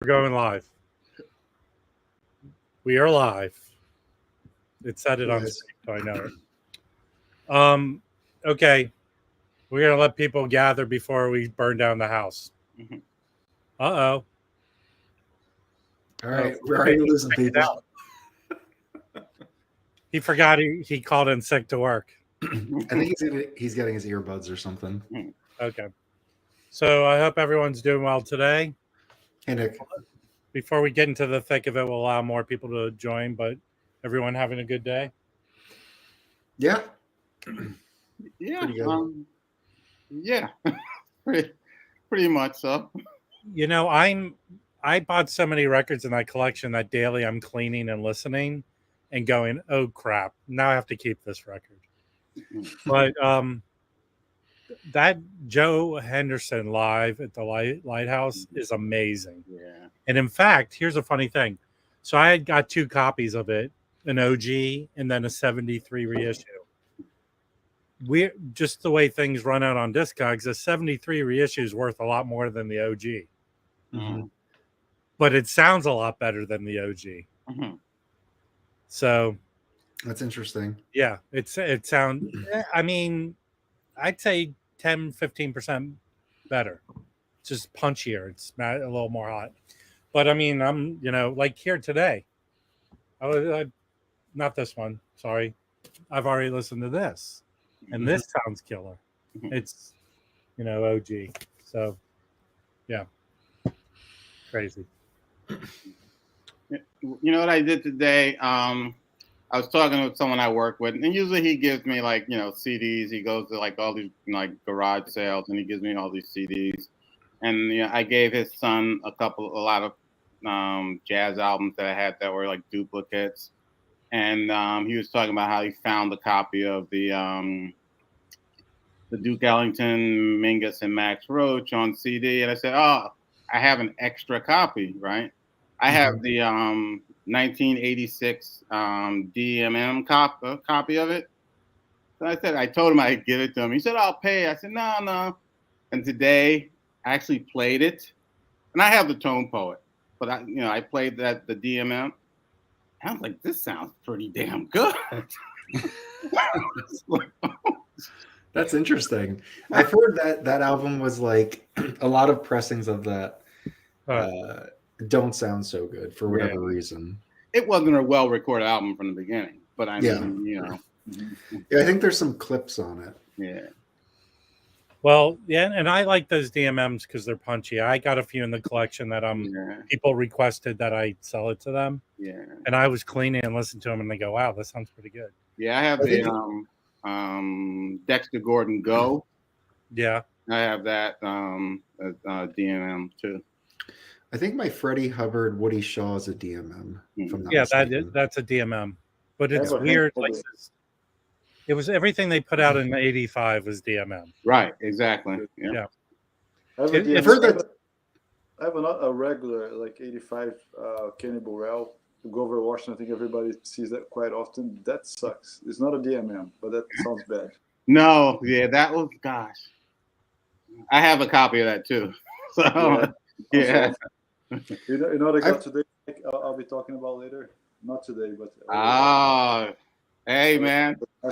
We're going live. We are live. It said it on screen, so I know it. Okay. We're gonna let people gather before we burn down the house. Uh-oh. All right, we're already losing people. He forgot he called in sick to work. I think he's getting his earbuds or something. Okay. So I hope everyone's doing well today. Hey, Nick. Before we get into the thick of it, we'll allow more people to join, but everyone having a good day? Yeah. Yeah. Yeah. pretty much so. You know, I bought so many records in that collection that daily I'm cleaning and listening and going, oh crap, now I have to keep this record. But that Joe Henderson live at the Lighthouse is amazing. Yeah. And in fact, here's a funny thing. So I had got 2 copies of it, an OG and then a 73 reissue. We're just the way things run out on Discogs, the 73 reissue is worth a lot more than the OG. Mm-hmm. But it sounds a lot better than the OG. Mm-hmm. So that's interesting. Yeah, it sounds, I mean, I'd say 10-15% better. It's just punchier. It's a little more hot. But I mean, I'm, like here today. I not this one. Sorry. I've already listened to this. And this sounds killer. It's, OG. So, yeah. Crazy. You know what I did today? I was talking with someone I work with, and usually he gives me CDs. He goes to all these garage sales, and he gives me all these CDs. And I gave his son a lot of jazz albums that I had that were like duplicates. And he was talking about how he found a copy of the Duke Ellington, Mingus, and Max Roach on CD. And I said, oh, I have an extra copy, right? I have the 1986 DMM copy of it. So I told him I'd give it to him. He said, I'll pay. I said, no. And today I actually played it. And I have the Tone Poet, but I played the DMM. I was like, this sounds pretty damn good. That's interesting. I've heard that album was like a lot of pressings of that don't sound so good for whatever reason. It wasn't a well-recorded album from the beginning, but I mean, Yeah, I think there's some clips on it. Yeah. Well, yeah, and I like those DMMs because they're punchy. I got a few in the collection that people requested that I sell it to them. Yeah. And I was cleaning and listened to them, and they go, "Wow, this sounds pretty good." Yeah, I have the Dexter Gordon Go. Yeah. I have that DMM too. I think my Freddie Hubbard Woody Shaw is a DMM. That's a DMM, but it's weird. It was everything they put out in '85 was DMM. Right, exactly. Yeah. I've heard that. I have a regular 85 Kenny Burrell Grover Washington. I think everybody sees that quite often. That sucks. It's not a DMM, but that sounds bad. No, yeah, that was gosh. I have a copy of that too. So yeah. You know what I got today? I'll be talking about later. Not today, but. Hey man. I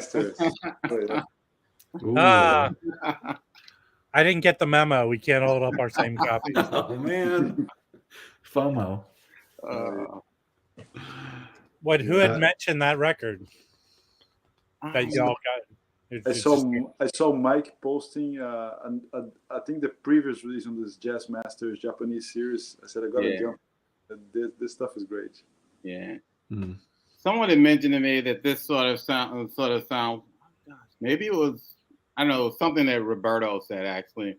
didn't get the memo. We can't hold up our same copy. Oh man. FOMO. Who had mentioned that record that y'all got? I saw Mike posting I think the previous release on this Jazz Masters Japanese series. I said I gotta jump. This stuff is great. Yeah. Someone had mentioned to me that this sort of sound. Maybe it was something that Roberto said actually,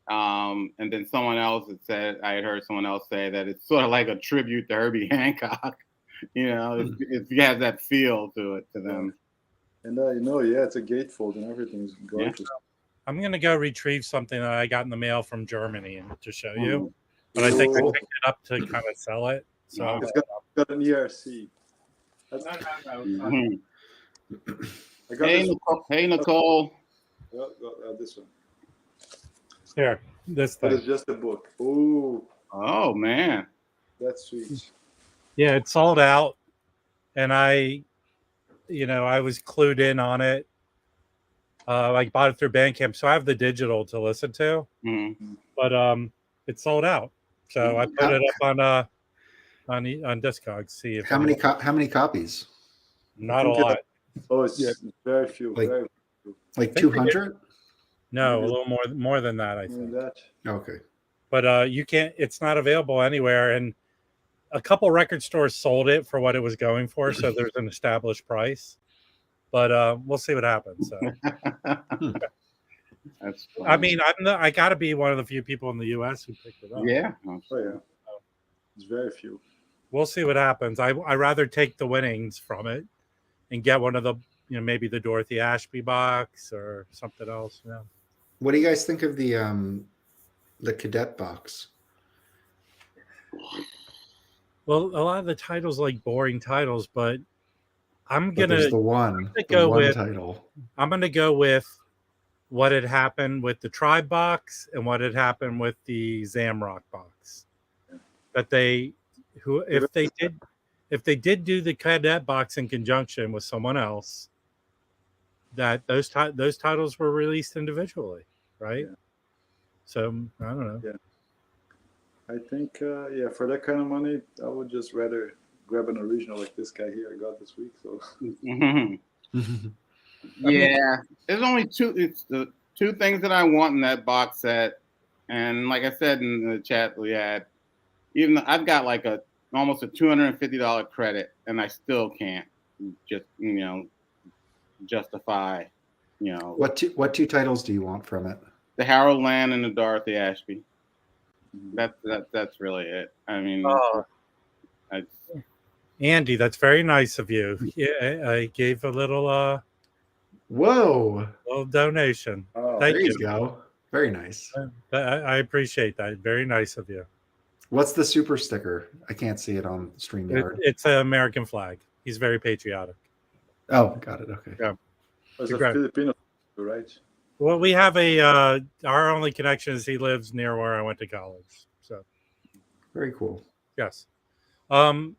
and then someone else had said I had heard someone else say that it's sort of like a tribute to Herbie Hancock. It has that feel to it to them. And it's a gatefold and everything's gorgeous. Yeah. I'm gonna go retrieve something that I got in the mail from Germany and to show you, but I think I picked it up to kind of sell it. So it's got an ERC. Hey, Nicole. This one. Here, this thing. It's just a book. Ooh. Oh man. That's sweet. Yeah, it sold out, and I was clued in on it. I bought it through Bandcamp, so I have the digital to listen to, but it sold out. So I put it up on Discogs. See if how many copies? Not a lot. It's very few. Like- very Like 200? No, a little more than that, I think. Okay. But you can't. It's not available anywhere, and a couple record stores sold it for what it was going for, so there's an established price. But we'll see what happens. So. That's funny. I mean, I got to be one of the few people in the U.S. who picked it up. Yeah. Oh yeah. It's very few. We'll see what happens. I rather take the winnings from it and get one of the, maybe the Dorothy Ashby box or something else. What do you guys think of the cadet box? Well, a lot of the titles like boring titles, but I'm But gonna there's the one title. I'm gonna go with what had happened with the Tribe box and what had happened with the Zamrock box. That if they did do the cadet box in conjunction with someone else, that those titles were released individually, right? Yeah. So I don't know. Yeah. I think for that kind of money, I would just rather grab an original like this guy here I got this week. So Yeah, there's only two. It's the two things that I want in that box set, and like I said in the chat we had, even though I've got like almost a $250 credit, and I still can't just justify. What two titles do you want from it? The Harold Land and the Dorothy Ashby. That's really it. I mean, Andy, that's very nice of you. Yeah, I gave a little Whoa! little donation. oh, Thank There you. you go. Very nice. I appreciate that. Very nice of you. What's the super sticker? I can't see it on StreamYard. It's an American flag. He's very patriotic. Oh, got it. Okay. Yeah. it's a Great. Filipino, right? Well, we have our only connection is he lives near where I went to college. So Very cool. yes. That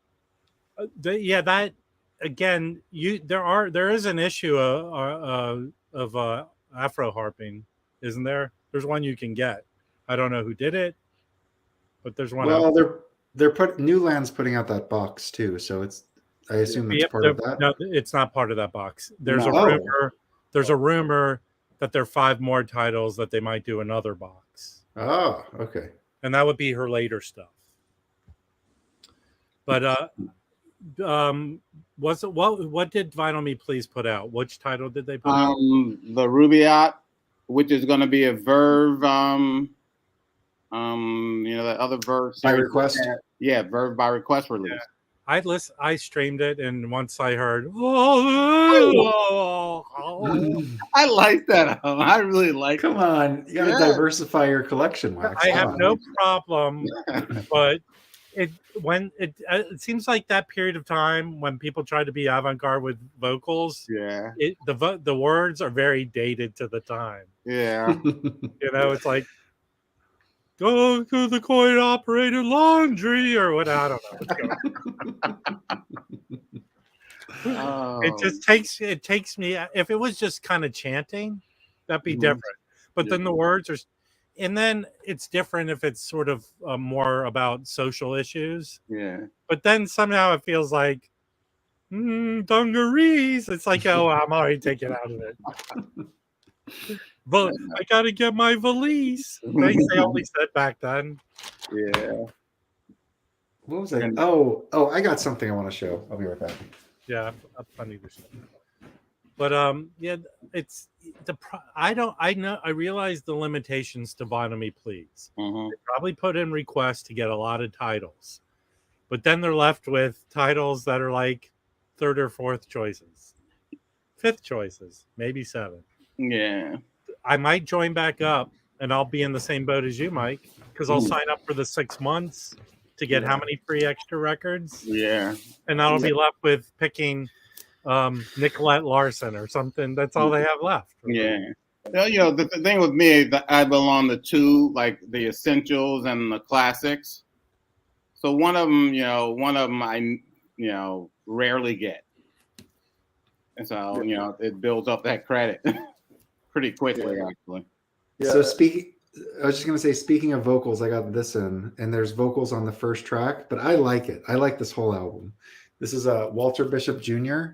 again, there is an issue of Afro harping, isn't there? There's one you can get. I don't know who did it, but there's one. Well, Newland's putting out that box too, so I assume it's part of that. No, it's not part of that box. There's No. a rumor. There's a rumor that there are 5 more titles that they might do another box, Oh, okay. and that would be her later stuff. But what did Vinyl Me Please put out? Which title did they put out? The Rubaiyat, which is going to be a Verve, that other Verve By series. request? Yeah, Verve by request release. Yeah. I streamed it, and once I heard, I like that. I really like Come on, you gotta diversify your collection, Wax. I Come have on. no problem, but it seems like that period of time when people try to be avant-garde with vocals, Yeah. the words are very dated to the time. Yeah. It's like go to the coin operated laundry or what. I don't know what's going on. It takes me. If it was just kind of chanting, that'd be different. But then the words are, and then it's different if it's sort of more about social issues. Yeah. But then somehow it feels like dungarees. It's like, oh, I'm already taken out of it. But I gotta get my valise. They only said back then. Yeah. What was it? Oh, I got something I want to show. I'll be right back. Yeah, funny to show. But it's I realize the limitations to Vinyl Me Please. Mm-hmm. They probably put in requests to get a lot of titles, but then they're left with titles that are like 3rd or 4th choices, 5th choices, maybe 7th. Yeah. I might join back up, and I'll be in the same boat as you, Mike, because I'll sign up for the 6 months to get how many free extra records? Yeah. And I'll be left with picking Nicolette Larson or something. That's all they have left. Yeah. Well, the thing with me is that I belong to 2, like the essentials and the classics. So one of them I rarely get, and so it builds up that credit pretty quickly, actually. Yeah. So I was just gonna say, speaking of vocals, I got this in, and there's vocals on the first track, but I like it. I like this whole album. This is Walter Bishop Jr.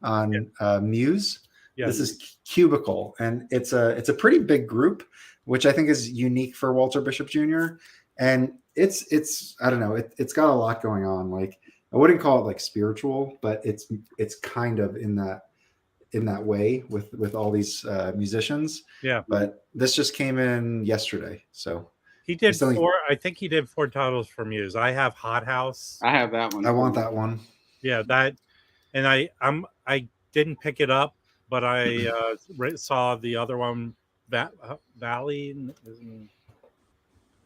on Muse. Yeah. This is Cubicle, and it's a pretty big group, which I think is unique for Walter Bishop Jr. And it's I don't know, it's got a lot going on. Like, I wouldn't call it like spiritual, but it's kind of in that way with all these musicians. Yeah. But this just came in yesterday, so he did four. I think he did 4 titles for Muse. I have Hot House. I have that one. I want that one. Yeah, that, and I didn't pick it up, but I saw the other one, Valley,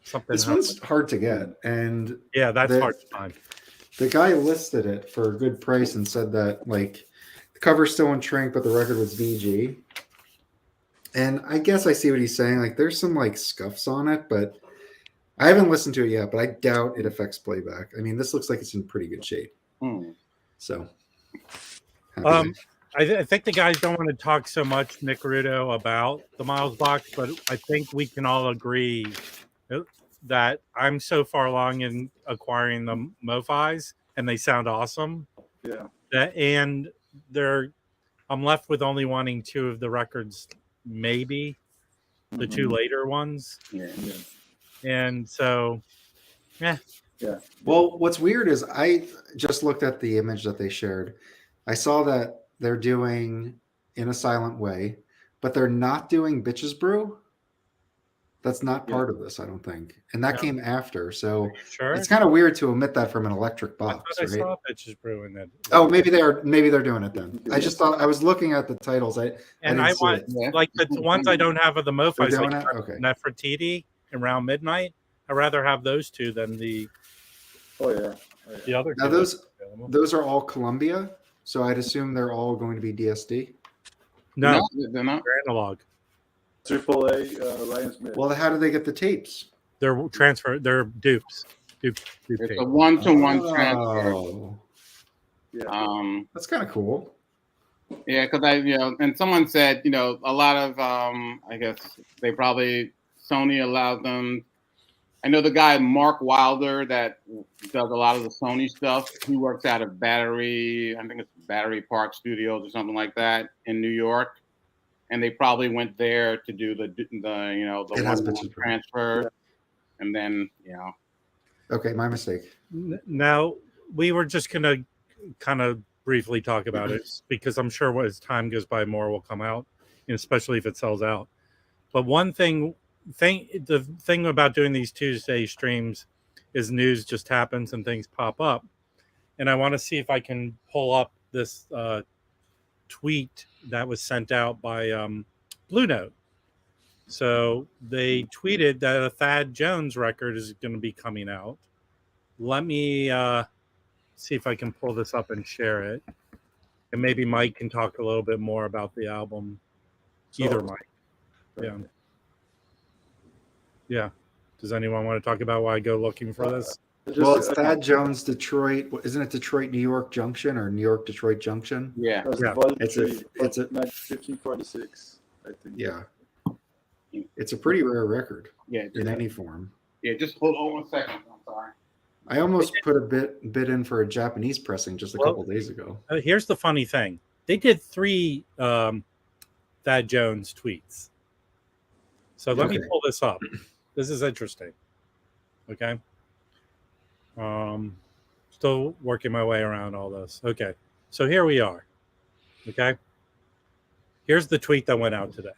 something. This one's hard to get, and yeah, that's hard to find. The guy listed it for a good price and said that like the cover's still in shrink, but the record was VG. And I guess I see what he's saying. Like, there's some like scuffs on it, but I haven't listened to it yet. But I doubt it affects playback. I mean, this looks like it's in pretty good shape. So, I think the guys don't want to talk so much, Nick Rudo, about the Miles box, but I think we can all agree that I'm so far along in acquiring the MoFis, and they sound awesome. Yeah. And I'm left with only wanting 2 of the records, maybe the 2 later ones. Yeah. And so, yeah. Well, what's weird is I just looked at the image that they shared. I saw that they're doing In a Silent Way, but they're not doing Bitches Brew. That's not part of this, I don't think. And that came after. So it's kind of weird to omit that from an electric box. I saw Bitches Brew in that. Oh, maybe they're doing it then. I just thought, I was looking at the titles. I want like the ones I don't have of the MoFis, like Nefertiti and Around Midnight. I'd rather have those 2 than the the other 2. Now those are all Columbia, so I'd assume they're all going to be DSD. No, they're not. They're analog. AAA Ryan Smith. Well, how do they get the tapes? They're They're dupes. Dupe it's tape. a 1-to-1 transfer. Yeah. That's kind of cool. Yeah, because and someone said, a lot of, I guess they probably, Sony allowed them. I know the guy, Mark Wilder, that does a lot of the Sony stuff. He works out of I think it's Battery Park Studios or something like that in New York. And they probably went there to do the one transfer. And then, Okay, my mistake. Now, we were just going to kind of briefly talk about it because I'm sure as time goes by, more will come out, especially if it sells out. But one thing the thing about doing these Tuesday streams is news just happens and things pop up. And I want to see if I can pull up this tweet that was sent out by Blue Note. So they tweeted that a Thad Jones record is going to be coming out. Let me see if I can pull this up and share it. And maybe Mike can talk a little bit more about the album. Either Mike. Yeah. Yeah. Does anyone want to talk about why I go looking for this? Well, it's Thad Jones, Detroit. Isn't it Detroit, New York Junction or New York, Detroit Junction? Yeah. It's a 1546, I think. Yeah. It's a pretty rare record. Yeah. In any form. Yeah, just hold on 1 second. I'm sorry. I almost put a bit in for a Japanese pressing just a couple days ago. Here's the funny thing. They did 3 Thad Jones tweets. So let me pull this up. This is interesting. Okay. Still working my way around all this. Okay. So here we are. Okay. Here's the tweet that went out today.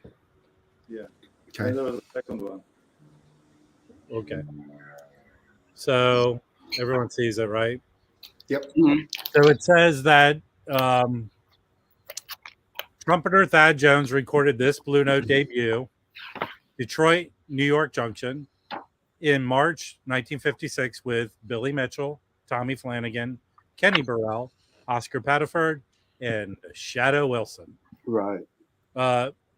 Yeah. Okay. And there was a second one. Okay. So everyone sees it, right? Yep. So it says that trumpeter Thad Jones recorded this Blue Note debut, Detroit, New York Junction, in March 1956 with Billy Mitchell, Tommy Flanagan, Kenny Burrell, Oscar Pettiford, and Shadow Wilson. Right.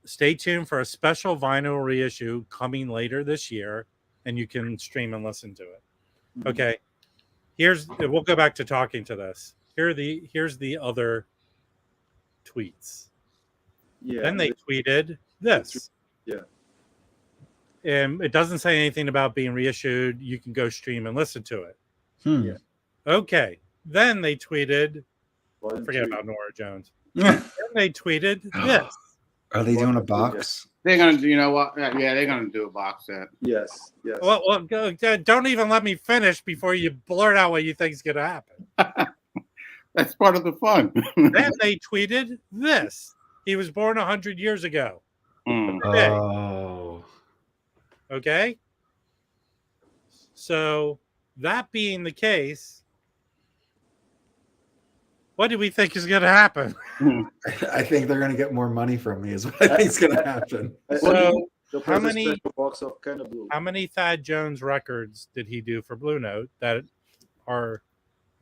Stay tuned for a special vinyl reissue coming later this year, and you can stream and listen to it. Okay. we'll go back to talking to this. Here's the other tweets. Yeah. Then they tweeted this. Yeah. And it doesn't say anything about being reissued. You can go stream and listen to it. Yeah. Okay. Then they tweeted, Volume forget 3. about Nora Jones. Then they tweeted this. Are they doing a box? They're gonna do. You know what? Yeah, they're gonna do a box set. Yes. Yes. Well, don't even let me finish before you blurt out what you think is going to happen. That's part of the fun. Then they tweeted this. He was born 100 years ago. Today. Oh. Okay? So, that being the case, what do we think is going to happen? I think they're going to get more money from me is what I think is going to happen. So, They'll how put a many- special box of kind of blue? how many Thad Jones records did he do for Blue Note that are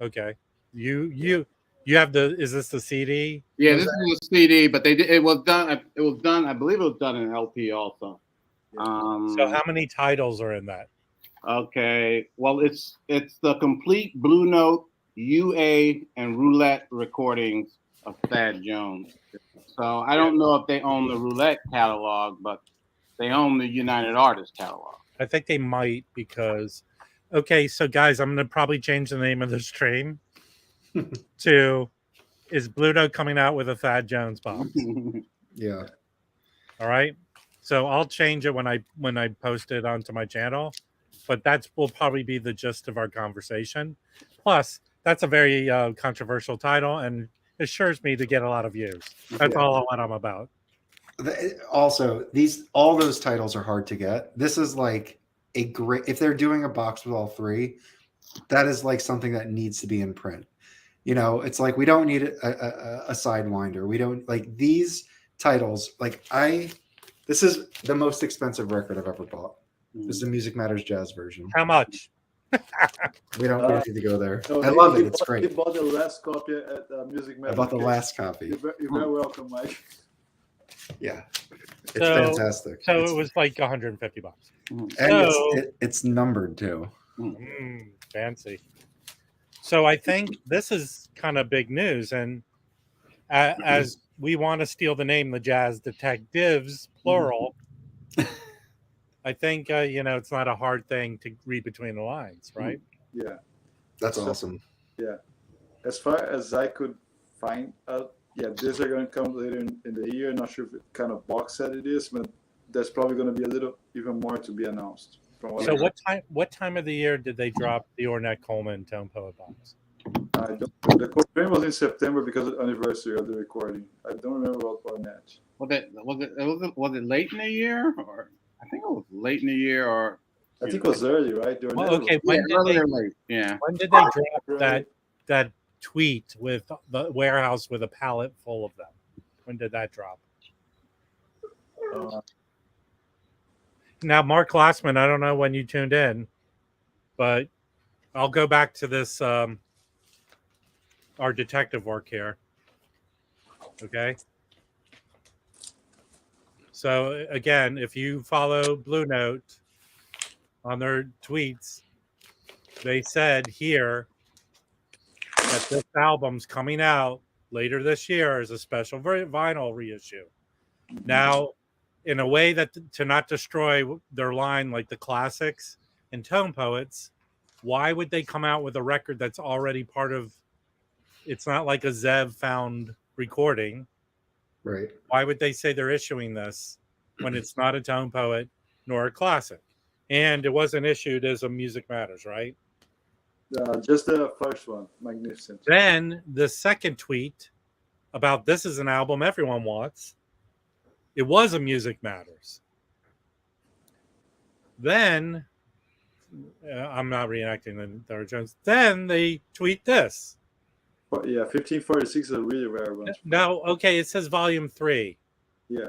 okay? You have the, is this the CD? Yeah, this is a CD, but they did, it was done. I believe it was done in LP also. So how many titles are in that? Okay, well, it's the complete Blue Note, UA, and Roulette recordings of Thad Jones. So I don't know if they own the Roulette catalog, but they own the United Artists catalog. I think they might because, okay, so guys, I'm going to probably change the name of this stream to, is Blue Note coming out with a Thad Jones box? Yeah. All right. So I'll change it when I post it onto my channel, but that will probably be the gist of our conversation. Plus, that's a very controversial title and assures me to get a lot of views. That's all what I'm about. Also, all those titles are hard to get. This is like a great, if they're doing a box with all three, that is like something that needs to be in print. You know, it's like we don't need a sidewinder. We don't like these titles. Like this is the most expensive record I've ever bought. This is the Music Matters jazz version. How much? We don't need to go there. No, I love it. It's great. He bought the last copy at Music I Matters. bought the last copy. You're very welcome, Mike. Yeah, it's So- fantastic. So It's- it was like $150. and so- it's numbered too. Fancy. So I think this is kind of big news, and as we want to steal the name, the Jazz Detectives, plural. I think it's not a hard thing to read between the lines, right? Yeah. That's So- awesome. As far as I could find out, these are going to come later in the year. Not sure what kind of box set it is, but there's probably going to be a little even more to be announced. From what So I what time of the year did they drop the Ornette Coleman Tone Poet box? the Coltrane was in September because of the anniversary of the recording. I don't remember what Ornette. Was it late in the year, or I think it was late in the year, or I think it was early, right? The Well, Ornette okay, was- early or late? Yeah. when did they drop Right. that tweet with the warehouse with a pallet full of them? When did that drop? uh, Now, Mark Glassman, I don't know when you tuned in, but I'll go back to this, our detective work here. Okay. So, again, if you follow Blue Note on their tweets, they said here that this album's coming out later this year as a special vinyl reissue. Now, in a way that to not destroy their line like the classics and Tone Poets, why would they come out with a record that's already part of, it's not like a Zev found recording. Right. Why would they say they're issuing this when it's not a Tone Poet nor a classic? And it wasn't issued as a Music Matters, right? just the first one, magnificent. Then the second tweet about this is an album everyone wants. It was a Music Matters. Then I'm not reenacting the Dara Jones. Then they tweet this. But 1546 is a really rare one. No, okay, it says Volume 3. Yeah.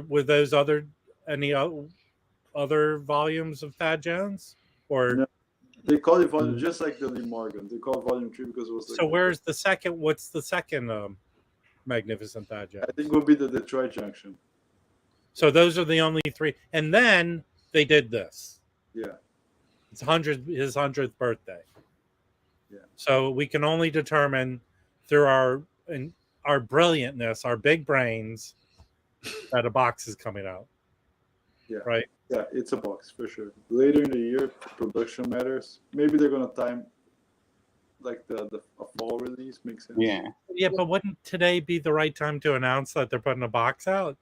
Were those any other volumes of Thad Jones? Or No. They call it volume just like the Lee Morgan. They call it volume 3 because it was like, so where's the second? What's the second Magnificent Thad Jones? I think it would be the Detroit Junction. So those are the only three. And then they did this. Yeah. It's his 100th birthday. So we can only determine through our brilliantness, our big brains, that a box is coming out. Yeah. Right. Yeah, it's a box for sure. Later in the year, production matters. Maybe they're gonna time like a fall release. Makes sense. Yeah. Yeah, but wouldn't today be the right time to announce that they're putting a box out?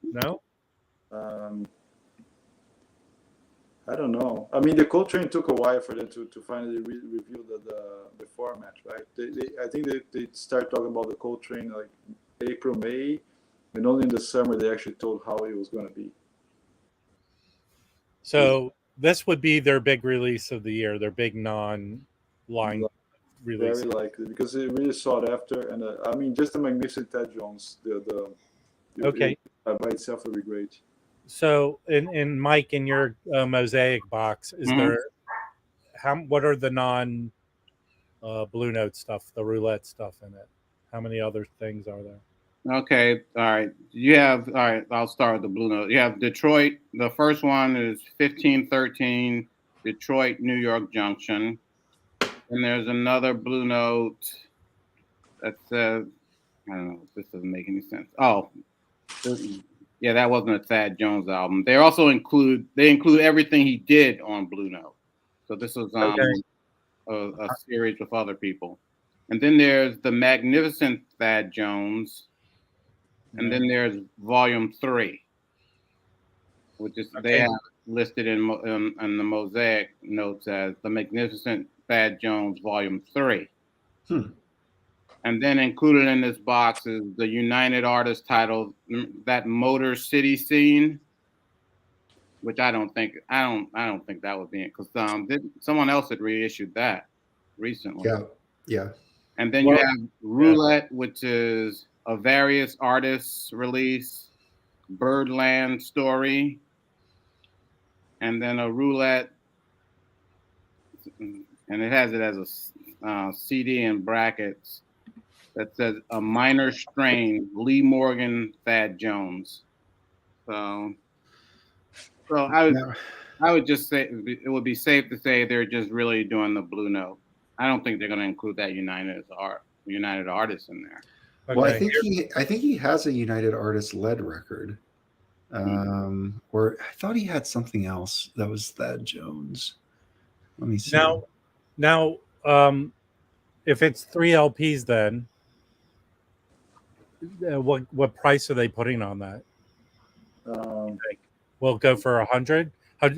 No. I don't know. I mean, the Coltrane took a while for them to finally reveal the format, right? I think they start talking about the Coltrane like April, May, and only in the summer they actually told how it was going to be. So this would be their big release of the year, their big non-line release. Very likely, because it really sought after, and I mean, just the magnificent Ted Jones, Okay. By itself would be great. So, in Mike, in your Mosaic box, is there what are the non Blue Note stuff, the roulette stuff in it? How many other things are there? Okay, all right. You have all right. I'll start with the Blue Note. You have Detroit. The first one is 1513 Detroit, New York Junction, and there's another Blue Note that says, I don't know. This doesn't make any sense. Oh, yeah, that wasn't a Thad Jones album. They also include everything he did on Blue Note. So this was a series with other people. And then there's the Magnificent Thad Jones. And then there's Volume 3, which is they have listed in the Mosaic notes as the Magnificent Thad Jones Volume 3. And then included in this box is the United Artists title, that Motor City Scene, which I don't think that would be it, because someone else had reissued that recently. Yeah. And then you have Roulette, which is a various artists release, Birdland Story, and then a Roulette, and it has it as a CD in brackets that says A Minor Strain, Lee Morgan, Thad Jones. So I would just say it would be safe to say they're just really doing the Blue Note. I don't think they're going to include that United Artists in there. Okay. Well, I think he has a United Artists led record, or I thought he had something else that was Thad Jones. Let me see. Now, if it's 3 LPs, then what price are they putting on that? We'll go for 100.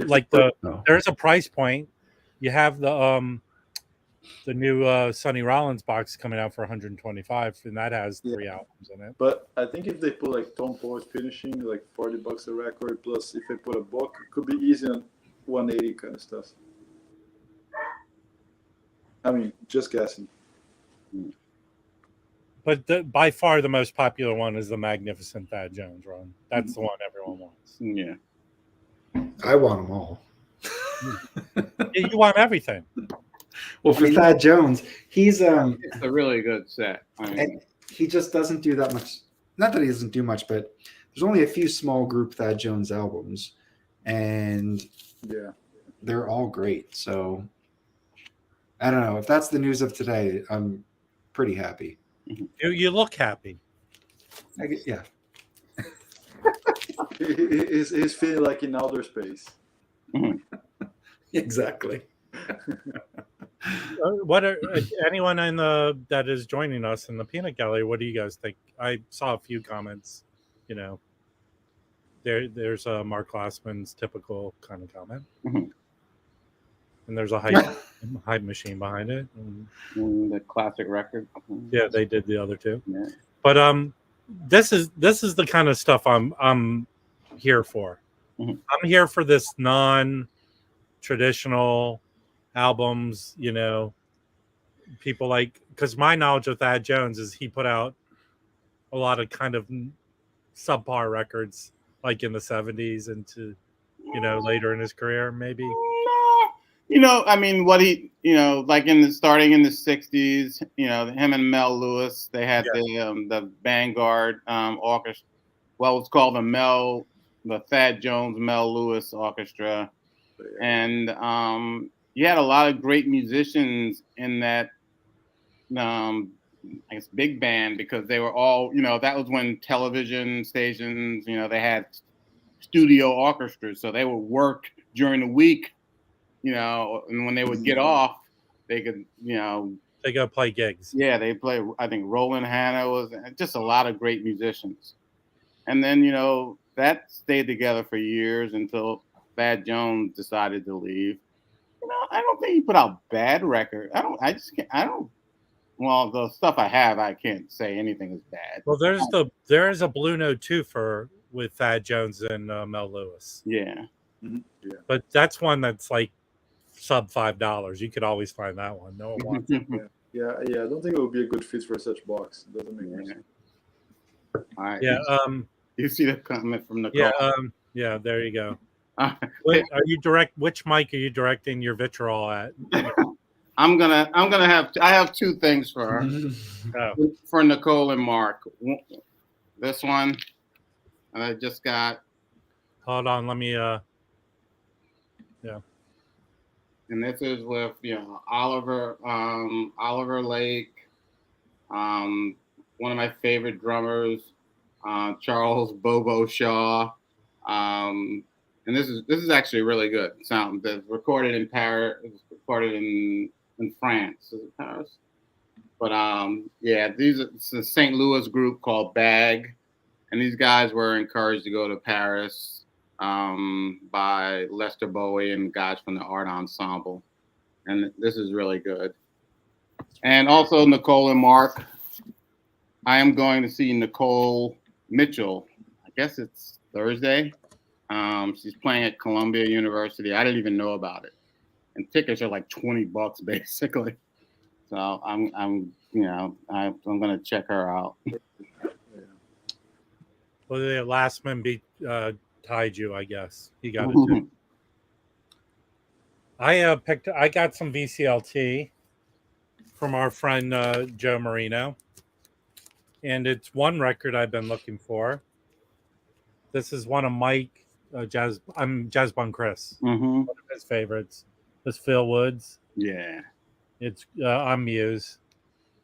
Like there's a price point. You have the new Sonny Rollins box coming out for 125, and that has 3 albums in it. But I think if they put like Tom Paul's finishing, like $40 a record, plus if they put a book, it could be easy on 180 kind of stuff. I mean, just guessing. But by far the most popular one is the Magnificent Thad Jones run. That's the one everyone wants. Yeah. I want them all. You want everything. Well, for Thad Jones, he's it's a really good set. I mean, he just doesn't do that much. Not that he doesn't do much, but there's only a few small group Thad Jones albums, and they're all great. So I don't know if that's the news of today. I'm pretty happy. You look happy. Yeah. He's feeling like in outer space. Exactly. What are anyone in that is joining us in the peanut gallery? What do you guys think? I saw a few comments. There's Mark Glassman's typical kind of comment, and there's a hype machine behind it. And the classic record. Yeah, they did the other two. Yeah. But this is the kind of stuff I'm here for. I'm here for this non-traditional albums, people like, because my knowledge of Thad Jones is he put out a lot of kind of subpar records like in the 70s into later in his career, maybe. I mean, what he, like starting in the 60s, him and Mel Lewis, they had the Vanguard orchestra. Well, it's called the Thad Jones Mel Lewis Orchestra. And you had a lot of great musicians in that I guess big band, because they were all, that was when television stations, they had studio orchestras, so they would work during the week, and when they would get off, they could, They go play gigs. yeah, they play. I think Roland Hanna was just a lot of great musicians, and then that stayed together for years until Thad Jones decided to leave. I don't think he put out bad record. I just can't. I don't. Well, the stuff I have, I can't say anything is bad. Well, there's a Blue Note 2 with Thad Jones and Mel Lewis. Yeah. Mhm. Yeah. But that's one that's like sub $5. You could always find that one. No one wants it. Yeah. I don't think it would be a good fit for such box. It doesn't make much sense. All right. Yeah. You see the comment from Nicole? Yeah. Yeah. There you go. Which mic are you directing your vitriol at? I'm gonna have. I have two things for her. For Nicole and Mark. This one, and I just got. Hold on. Let me. Yeah. And this is with Oliver Lake, one of my favorite drummers, Charles Bobo Shaw, and this is actually really good sound. That's recorded in Paris. It's recorded in France. Is it Paris? But it's a St. Louis group called Bag, and these guys were encouraged to go to Paris by Lester Bowie and guys from the Art Ensemble, and this is really good. And also Nicole and Mark. I am going to see Nicole Mitchell. I guess it's Thursday. She's playing at Columbia University. I didn't even know about it, and tickets are like $20 basically. So I'm gonna check her out. Well, the last man beat tied you, I guess. He got it too. I got some VCLT from our friend Joe Marino, and it's one record I've been looking for. This is one of Mike Jazz Bun Chris, one of his favorites. This Phil Woods. Yeah, it's on Muse,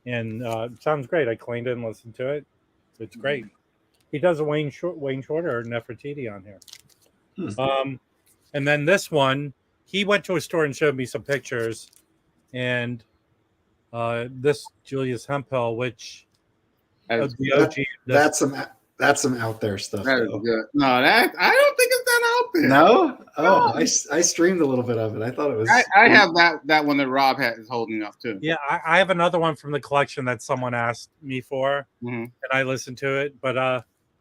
and it sounds great. I cleaned it and listened to it. It's great. He does a Wayne Shorter or Nefertiti on here. And then this one, he went to a store and showed me some pictures, and this Julius Hemphill, which the OG, that's some out there stuff. That is good. No, I don't think it's that out there. No? Oh, I streamed a little bit of it. I thought it was. I have that one that Rob is holding up too. Yeah, I have another one from the collection that someone asked me for, and I listened to it, but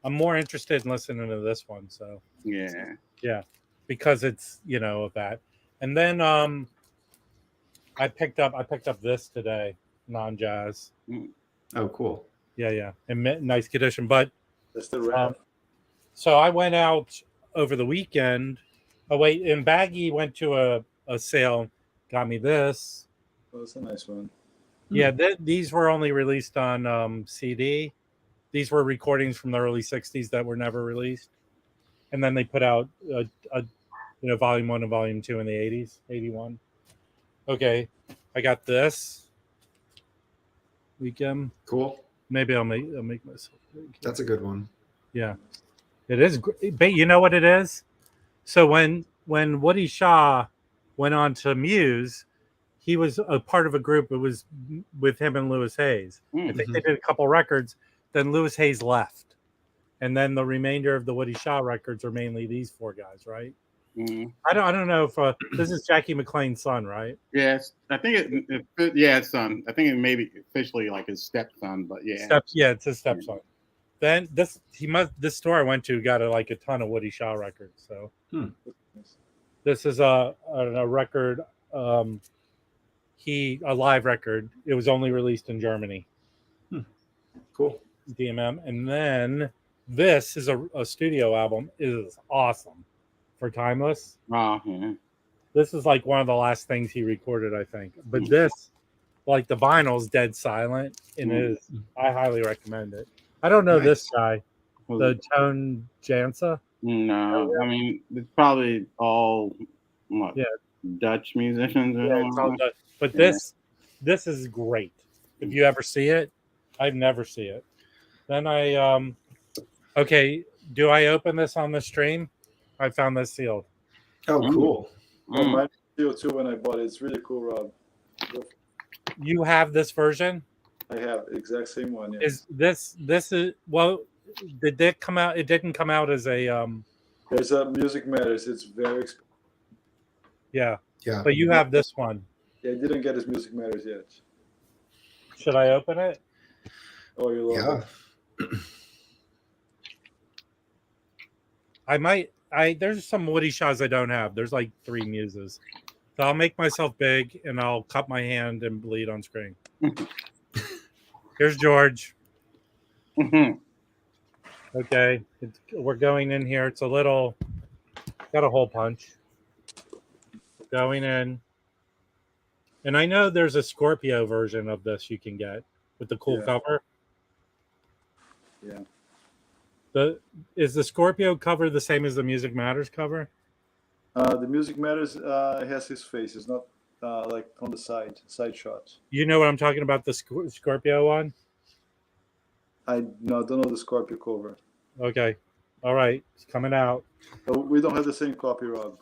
I'm more interested in listening to this one. So yeah, because it's of that. And then I picked up this today, non-jazz. Oh, cool. Yeah, and nice condition, but. That's the rap. So I went out over the weekend. Oh wait, and Baggy went to a sale, got me this. Oh, that's a nice one. Yeah, these were only released on CD. These were recordings from the early '60s that were never released, and then they put out volume 1 and volume 2 in the '80s, '81. Okay, I got this weekend. Cool. Maybe I'll make myself. That's a good one. Yeah, it is great. But you know what it is? So when Woody Shaw went on to Muse, he was a part of a group. It was with him and Louis Hayes. I think they did a couple records. Then Louis Hayes left, and then the remainder of the Woody Shaw records are mainly these four guys, right? I don't know if this is Jackie McLean's son, right? Yes, I think it's son. I think it may be officially like his stepson, but yeah. It's his stepson. Then this store I went to got a ton of Woody Shaw records. So this is a record, a live record. It was only released in Germany. Cool. DMM, and then this is a studio album. It is awesome. For Timeless. This is like one of the last things he recorded, I think. But this, like the vinyl's dead silent, and it is. I highly recommend it. I don't know this guy, the Tone Jansa. No, I mean it's probably all Dutch musicians. It's all Dutch. But this is great. If you ever see it, I've never see it. Then okay, do I open this on the stream? I found this sealed. Oh, cool. Oh, mine sealed too when I bought it. It's really cool, Rob. You have this version? I have exact same one. Yeah. Is this is well? Did it come out? It didn't come out as a There's a Music Matters. It's very expensive. Yeah. Yeah. But you have this one. Yeah, I didn't get his Music Matters yet. Should I open it? Oh, you're welcome. Yeah. I might. There's some Woody Shaws I don't have. There's like 3 muses. So I'll make myself big and I'll cut my hand and bleed on screen. Here's George. Okay. We're going in here. It's a little, got a hole punch. Going in. And I know there's a Scorpio version of this you can get with the cool cover. Yeah. Is the Scorpio cover the same as the Music Matters cover? The Music Matters has his face. It's not like on the side shots. You know what I'm talking about, the Scorpio one? I don't know the Scorpio cover. Okay. All right. It's coming out. But we don't have the same copy, Rob.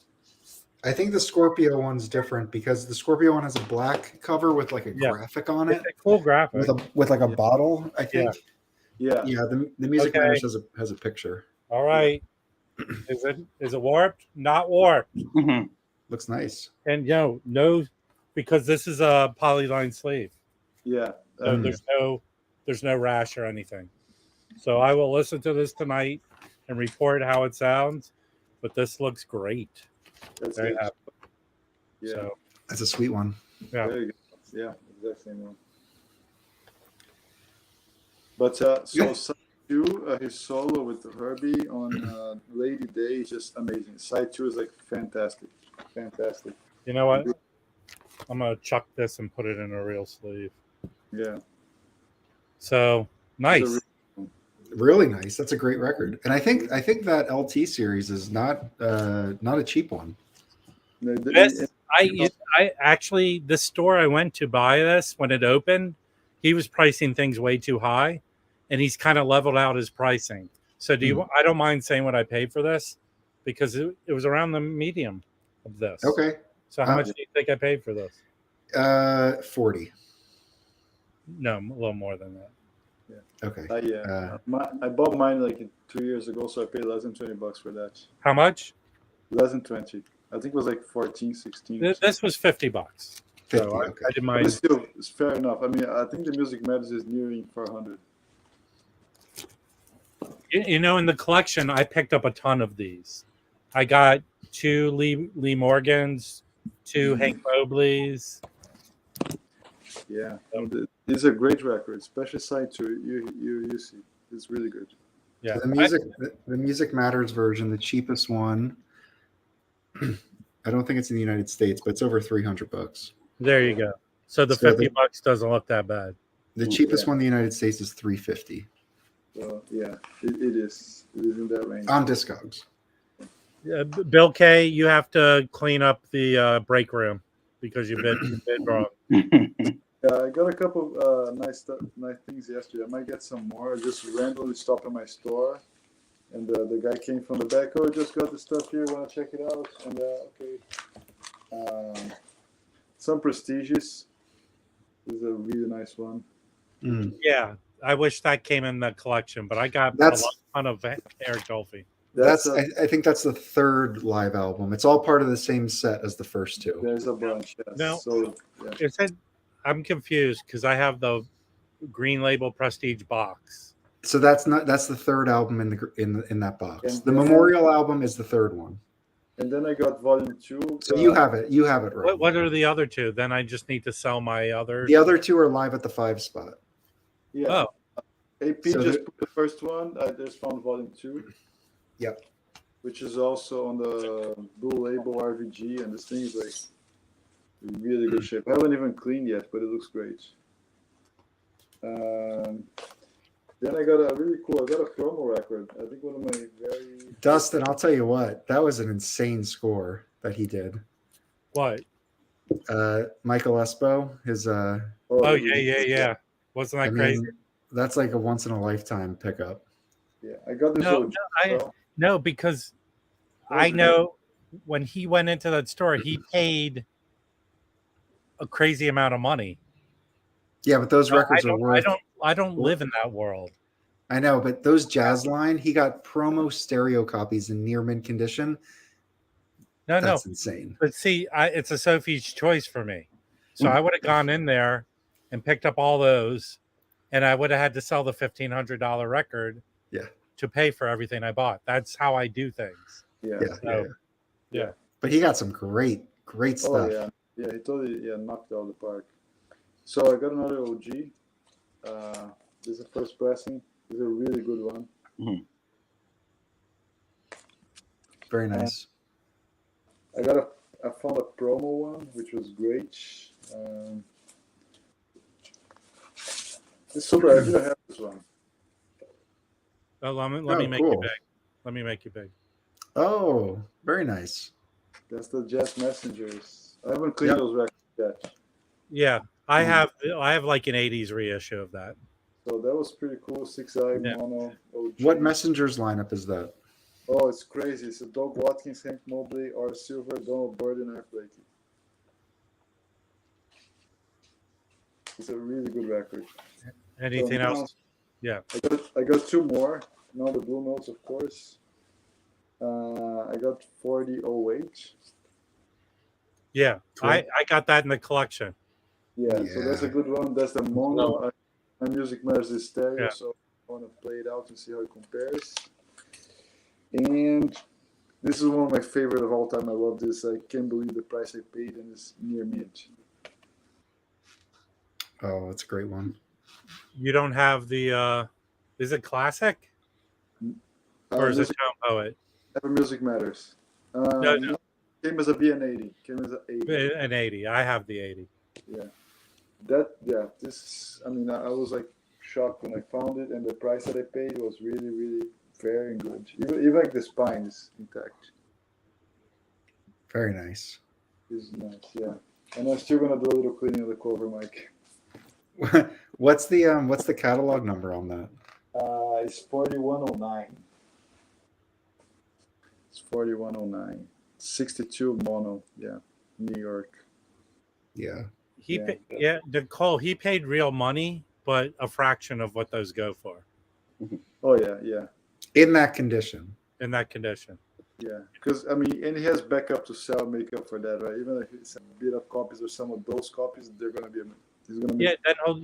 I think the Scorpio one's different because the Scorpio one has a black cover with like a graphic on it. It's a cool graphic. With like a bottle, I think. Yeah. Yeah, the Music Matters has a picture. All right. Is it warped? Not warped. Looks nice. And no, because this is a polyline sleeve. Yeah. So there's no rash or anything. So I will listen to this tonight and report how it sounds. But this looks great. That's Very good. happy. Yeah. So, That's a sweet one. yeah. Very good. Yeah, exact same one. But so side 2, his solo with Herbie on Lady Day is just amazing. Side 2 is like fantastic. Fantastic. You know what? I'm gonna chuck this and put it in a real sleeve. Yeah. So nice. Really nice. That's a great record. And I think that LT series is not a cheap one. I actually, the store I went to buy this when it opened, he was pricing things way too high, and he's kind of leveled out his pricing. So I don't mind saying what I paid for this because it was around the medium of this. Okay. So how much do you think I paid for this? 40. No, a little more than that. Okay. I bought mine like 2 years ago, so I paid less than $20 for that. How much? Less than 20. I think it was like 14, 16. This was $50. 50, So okay. I didn't But mind. it's still, it's fair enough. I mean, I think the Music Matters is nearing 400. In the collection, I picked up a ton of these. I got 2 Lee Morgans, 2 Hank Mobleys. Yeah, these are great records, especially side 2. You see, it's really good. Yeah, The Music Matters version, the cheapest one. I don't think it's in the United States, but it's over $300. There you go. So the $50 doesn't look that bad. The cheapest one in the United States is $350 So yeah, it is. It is in that range. on Discogs. Bill K, you have to clean up the break room because you bid wrong. Yeah, I got a couple nice things yesterday. I might get some more. I just randomly stopped at my store, and the guy came from the back. Oh, I just got the stuff here. Want to check it out? And okay. Some Prestigious is a really nice one. Yeah, I wish that came in the collection, but I got a ton of Eric Dolphy. I think that's the 3rd live album. It's all part of the same set as the first 2. There's a bunch. Yes. No, so, yeah. I'm confused because I have the Green Label Prestige box. So that's the 3rd album in that box. And the Memorial album is the 3rd one. And then I got Volume 2. So you have it. You have it right. What are the other 2? Then I just need to sell my others. The other 2 are live at the 5 spot. Yeah. Oh. AP So just put the first one. I just found Volume 2. Yep. Which is also on the Blue Label RVG, and this thing is like in really good shape. I haven't even cleaned yet, but it looks great. Then I got a promo record. I think one of my very Dustin, I'll tell you what, that was an insane score that he did. What? Michael Espo, his Oh yeah. Wasn't I that crazy? mean, that's like a once in a lifetime pickup. Yeah, I got this. No, OG. no, because I know when he went into that store, he paid a crazy amount of money. Yeah, but those records are worth. I don't live in that world. I know, but those Jazz Line, he got promo stereo copies in near mint condition. No, That's insane. But see, it's a Sophie's choice for me. So I would have gone in there and picked up all those, and I would have had to sell the $1,500 record to pay for everything I bought. That's how I do things. Yeah. But he got some great stuff. Oh yeah, yeah. He totally knocked out of the park. So I got another OG. This is the first pressing. This is a really good one. Mhm. And Very nice. I found a promo one which was great. It's super. I didn't have this one. Oh, let me make you big. Let me make you big. Oh, very nice. That's the Jazz Messengers. I haven't cleaned those records yet. Yeah, I have like an 80s reissue of that. So that was pretty cool. 6i mono OG. What Messengers lineup is that? Oh, it's crazy. It's a Doug Watkins, Hank Mobley, R. Silver, Donald Byrd, and Art Blakey. It's a really good record. Anything else? Yeah. I got two more. Now the Blue Notes, of course. I got 4008. Yeah, cool. I got that in the collection. Yeah, so that's a good one. That's the mono. My Music Matters is stereo, so I want to play it out and see how it compares. And this is one of my favorite of all time. I love this. I can't believe the price I paid, and it's near mint. Oh, that's a great one. You don't have the is it classic? Or is it Town Poet? Ever Music Matters. No. Came as a B&80. Came as an 80. An 80. I have the 80. Yeah. This, I mean, I was like shocked when I found it, and the price that I paid was really, really very good. Even like the spine is intact. Very nice. It's nice, yeah. And I'm still gonna do a little cleaning of the cover, Mike. What's the catalog number on that? It's 4109. It's 4109. 62 mono, New York. Yeah. Nicole, he paid real money, but a fraction of what those go for. Oh yeah. In that condition. Yeah, because I mean, and he has backup to sell, make up for that, right? Even if it's a bit of copies or some of those copies, they're gonna be.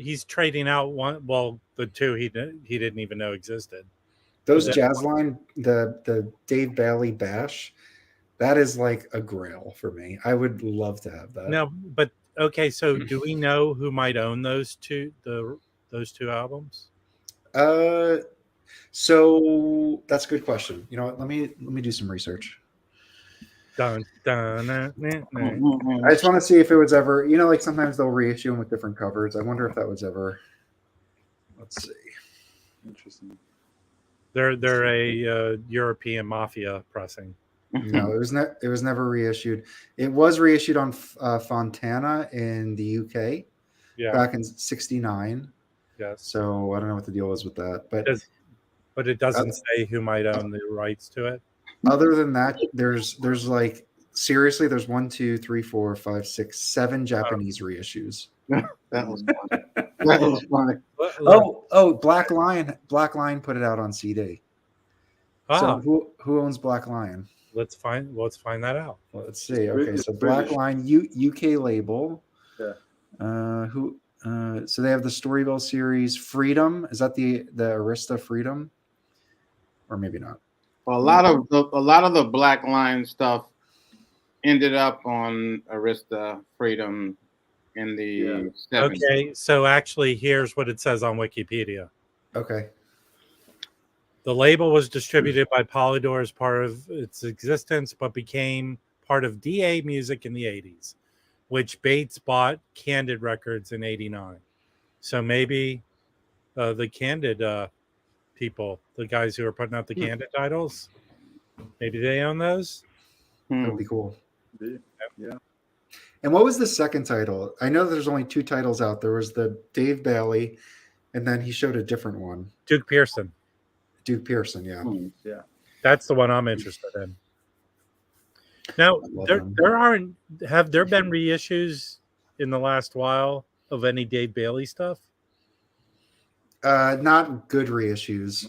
He's trading out one. Well, the two he didn't even know existed. Those Jazz Line, the Dave Bailey Bash, that is like a grail for me. I would love to have that. No, but okay. So, do we know who might own those two albums? So that's a good question. You know what? Let me do some research. I just want to see if it was ever, like sometimes they'll reissue them with different covers. I wonder if that was ever. Let's see. Interesting. They're a European mafia pressing. No, it was never reissued. It was reissued on Fontana in the UK back in '69. Yes. So I don't know what the deal was with that, but it doesn't say who might own the rights to it. Other than that, there's like seriously, there's 1, 2, 3, 4, 5, 6, 7 Japanese reissues. That was funny. That was funny. Oh, Black Lion put it out on CD. So who owns Black Lion? Let's find that out. Let's see. Okay, so Black Lion UK label. Yeah. So they have the Storyville series. Freedom, is that the Arista Freedom, or maybe not? Well, a lot of the Black Line stuff ended up on Arista Freedom in the 70s. Okay, so actually, here's what it says on Wikipedia. Okay. The label was distributed by Polydor as part of its existence, but became part of DA Music in the 80s, which Bates bought Candid Records in 89. So maybe the Candid people, the guys who are putting out the Candid titles, maybe they own those. That would be cool. Yeah. And what was the second title? I know there's only 2 titles out. There was the Dave Bailey, and then he showed a different one. Duke Pearson. Duke Pearson, yeah. Yeah. That's the one I'm interested in. Now, have there been reissues in the last while of any Dave Bailey stuff? Not good reissues,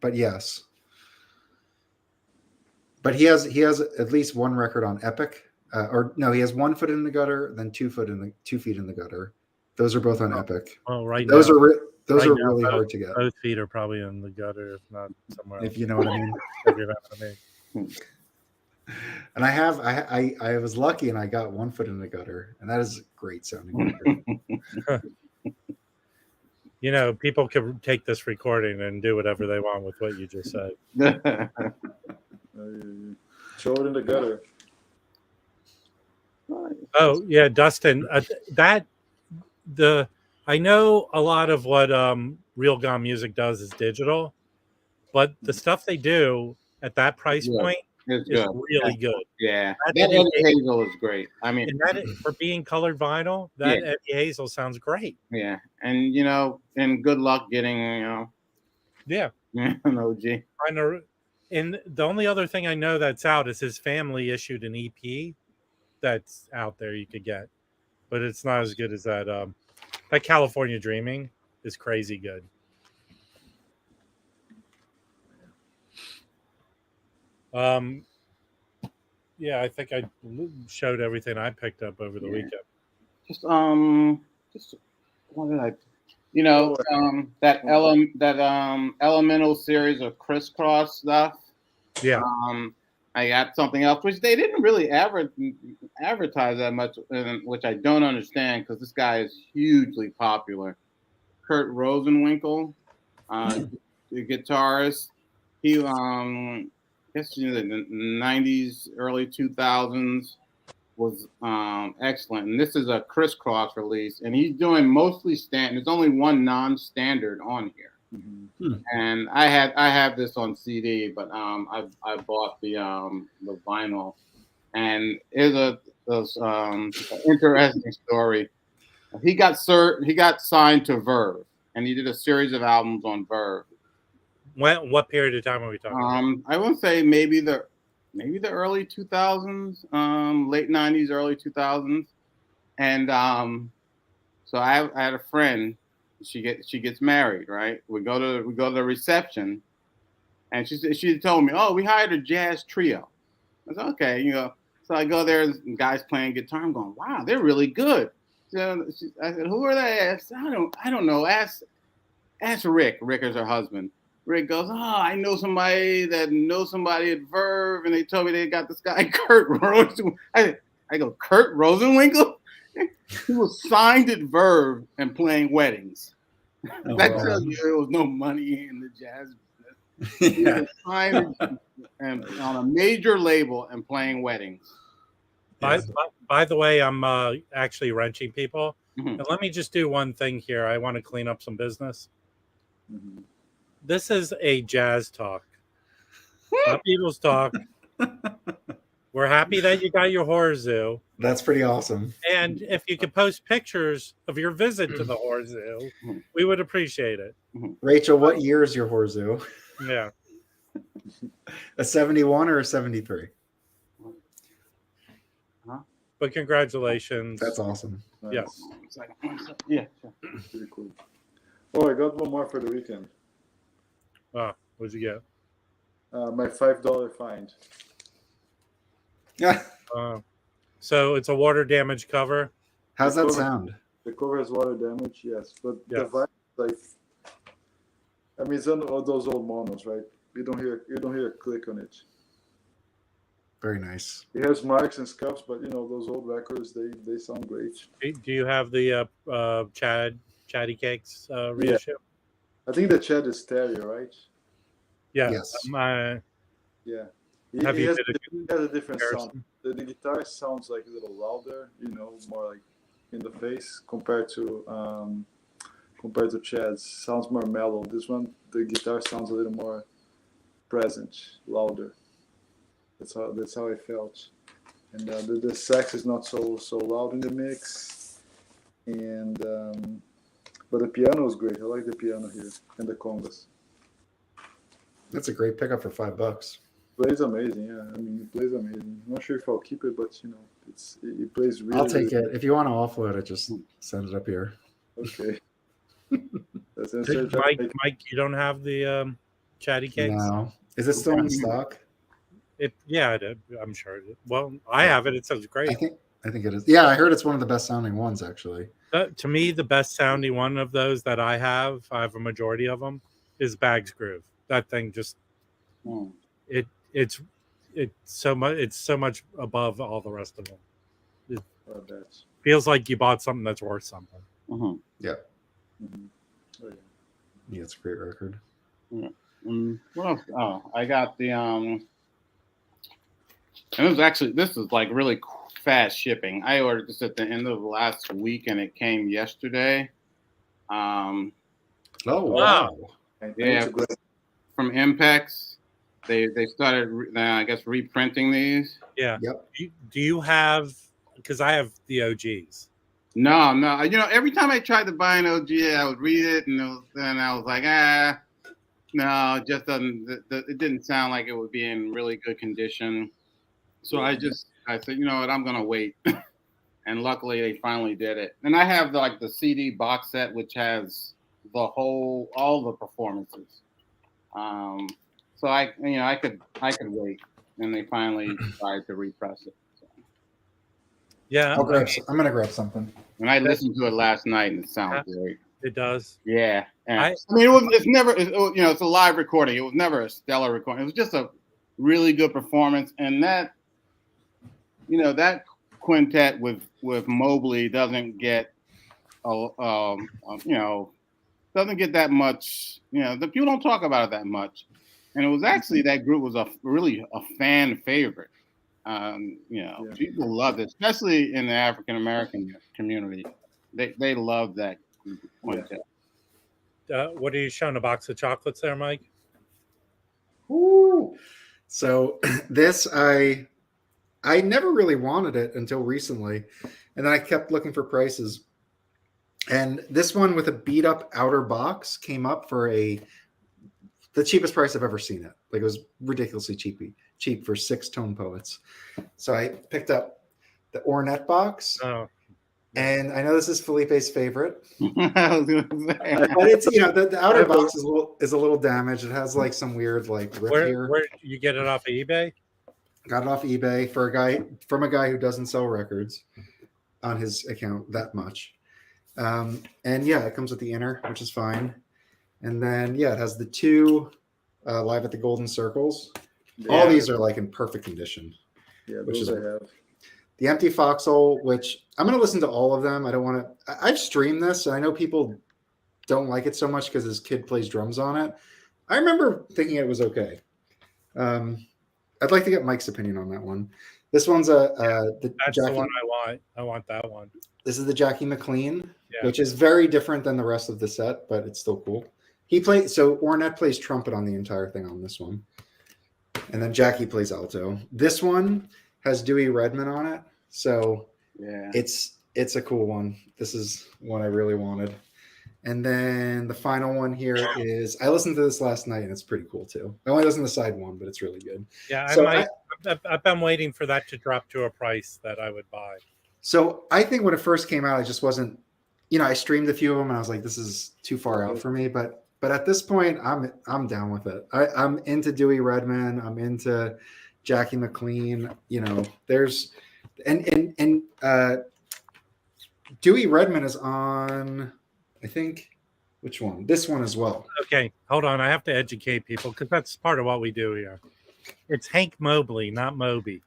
but yes. But he has at least one record on Epic, or no, he has 1 foot in the gutter, then 2 feet in the gutter. Those are both on Epic. Oh, right. Those now, are those right are now, really hard to get. Both feet are probably in the gutter, if not somewhere else. If you know what I mean. If you know what I mean. And I was lucky and I got 1 foot in the gutter, and that is a great sounding record. You know, people can take this recording and do whatever they want with what you just said. Show it in the gutter. Oh yeah, Dustin. I know a lot of what Real Gone Music does is digital, but the stuff they do at that price point is really good. Yeah, that Eddie Hazel is great. I mean, and for being colored vinyl, that Eddie Hazel sounds great. Yeah, and and good luck getting an OG. And the only other thing I know that's out is his family issued an EP that's out there you could get, but it's not as good as that. That California Dreaming is crazy good. Yeah, I think I showed everything I picked up over the weekend. Just what did I? That Elemental series of Crisscross stuff. Yeah. I got something else which they didn't really advertise that much, which I don't understand because this guy is hugely popular. Kurt Rosenwinkel, the guitarist. He I guess in the 90s, early 2000s was excellent. And this is a Crisscross release, and he's doing mostly standard. There's only one non-standard on here. Mm-hmm. And I have this on CD, but I bought the vinyl, and it's an interesting story. He got signed to Verve, and he did a series of albums on Verve. What period of time are we talking about? I would say maybe the early 2000s, late 90s, early 2000s, and so I had a friend. She gets married, right? We go to the reception, and she told me, "Oh, we hired a jazz trio." I said, "Okay, So I go there, and guys playing guitar. I'm going, "Wow, they're really good." So I said, "Who are they?" I said, "I don't know. Ask Rick. Rick is her husband." Rick goes, "Oh, I know somebody that knows somebody at Verve, and they told me they got this guy Kurt Rosenwinkel." I go, "Kurt Rosenwinkel?" He was signed at Verve and playing weddings. That tells you there was no money in the jazz business. He was signed and on a major label and playing weddings. By the way, I'm actually wrenching people. Mm-hmm. And let me just do one thing here. I want to clean up some business. Mm-hmm. This is a jazz talk, not Beatles talk. We're happy that you got your horror zoo. That's pretty awesome. And if you could post pictures of your visit to the horror zoo, we would appreciate it. Rachel, what year is your horror zoo? Yeah. A 71 or a 73? But congratulations. That's awesome. Nice. Yes. Yeah. Pretty cool. Oh, I got one more for the weekend. What'd you get? My $5 find. Yeah. So it's a water damage cover. How's that sound? The cover has water damage, yes, but Yes. the vibe, it's on all those old monos, right? You don't hear a click on it. Very nice. It has marks and scuffs, but those old records, they sound great. Do you have the Chatty Cakes reissue? I think the Chad is stereo, right? Yeah. Yes. Yeah. Have It you has did a different comparison? sound. The guitar sounds like a little louder, more like in the face compared to Chad's. Sounds more mellow. This one, the guitar sounds a little more present, louder. That's how I felt. and the sax is not so loud in the mix, and but the piano is great. I like the piano here and the congas. That's a great pickup for $5. Plays amazing, yeah. I mean, it plays amazing. I'm not sure if I'll keep it, but it plays really. I'll take really it. If you want to offload it, just send it up here. Okay. That's Mike, you don't have the chatty cakes? No. Is it still in stock? I'm sure. Well, I have it. It sounds great. I think it is. Yeah, I heard it's one of the best sounding ones, actually. To me, the best sounding one of those that I have a majority of them, is Bag's Groove. That thing just it's so much above all the rest of them. It feels like you bought something that's worth something. Mm-hmm. Yeah. Mm-hmm. Oh, yeah. Yeah, it's a great record. Yeah. What else? Oh, I got the and this is like really fast shipping. I ordered this at the end of last week and it came yesterday. Oh wow! Yeah, from Impex. They started I guess reprinting these. Yeah. Yep. Do you have? Because I have the OGs. No. You know, every time I tried to buy an OG, I would read it and then I was like, no, it just doesn't. It didn't sound like it would be in really good condition. So I said, you know what, I'm gonna wait. And luckily, they finally did it. And I have the CD box set, which has all the performances. So I could wait, and they finally tried to repress it. So. Yeah, I'm gonna grab something. And I listened to it last night, and it sounds great. It does. Yeah. I mean, it's a live recording. It was never a stellar recording. It was just a really good performance, and that quintet with Mobley doesn't get doesn't get that much. The people don't talk about it that much, and it was actually that group was really a fan favorite. People loved it, especially in the African American community. They love that quintet. What are you showing? A box of chocolates there, Mike? Ooh. So this I never really wanted it until recently, and then I kept looking for prices. And this one with a beat up outer box came up for the cheapest price I've ever seen it. Like, it was ridiculously cheap for 6 Tone Poets. So I picked up the Ornette box. Oh. And I know this is Felipe's favorite. I was gonna say. But it's the outer box is a little damaged. It has like some weird rip here. Where you get it off of eBay? Got it off eBay from a guy who doesn't sell records on his account that much. And yeah, it comes with the inner, which is fine. And then it has the 2 Live at the Golden Circles. Yeah. All these are like in perfect condition. Yeah, those I have. The Empty Foxhole, which I'm going to listen to all of them. I don't want to. I've streamed this, and I know people don't like it so much because his kid plays drums on it. I remember thinking it was okay. I'd like to get Mike's opinion on that one. This one's that's the one I want. I want that one. This is the Jackie McLean, which is very different than the rest of the set, but it's still cool. Ornette plays trumpet on the entire thing on this one. And then Jackie plays alto. This one has Dewey Redman on it. So it's a cool one. This is one I really wanted. And then the final one here is, I listened to this last night and it's pretty cool too. I only listened to side 1, but it's really good. Yeah, I've been waiting for that to drop to a price that I would buy. So I think when it first came out, I just wasn't, I streamed a few of them and I was like, this is too far out for me. But at this point, I'm down with it. I'm into Dewey Redman. I'm into Jackie McLean. There's and Dewey Redman is on, I think, which one? This one as well. Okay, hold on. I have to educate people because that's part of what we do here. It's Hank Mobley, not Moby.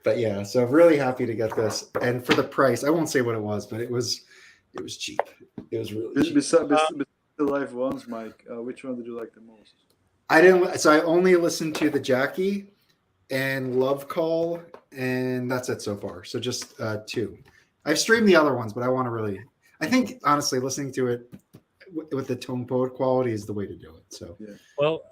But yeah, so I'm really happy to get this. And for the price, I won't say what it was, but it was cheap. It was really cheap. Besides the live ones, Mike, which one did you like the most? I only listened to the Jackie and Love Call, and that's it so far. So just 2. I've streamed the other ones, but I want to I think honestly listening to it with the tone poet quality is the way to do it. So Well,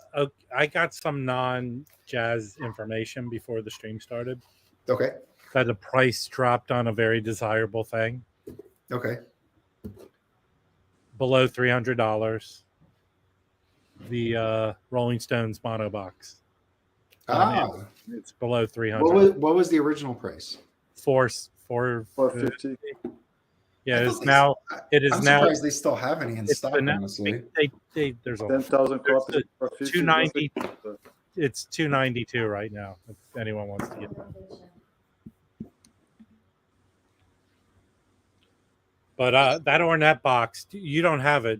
I got some non-jazz information before the stream started. okay, That the price dropped on a very desirable thing okay, below $300. The Rolling Stones mono box. It's below 300. What was the original price? Four 450. Yeah, I'm surprised they still have any in stock. Honestly, there's 10,000 copies. 290. It's 292 right now. If anyone wants to get that. But that Ornette box, you don't have it,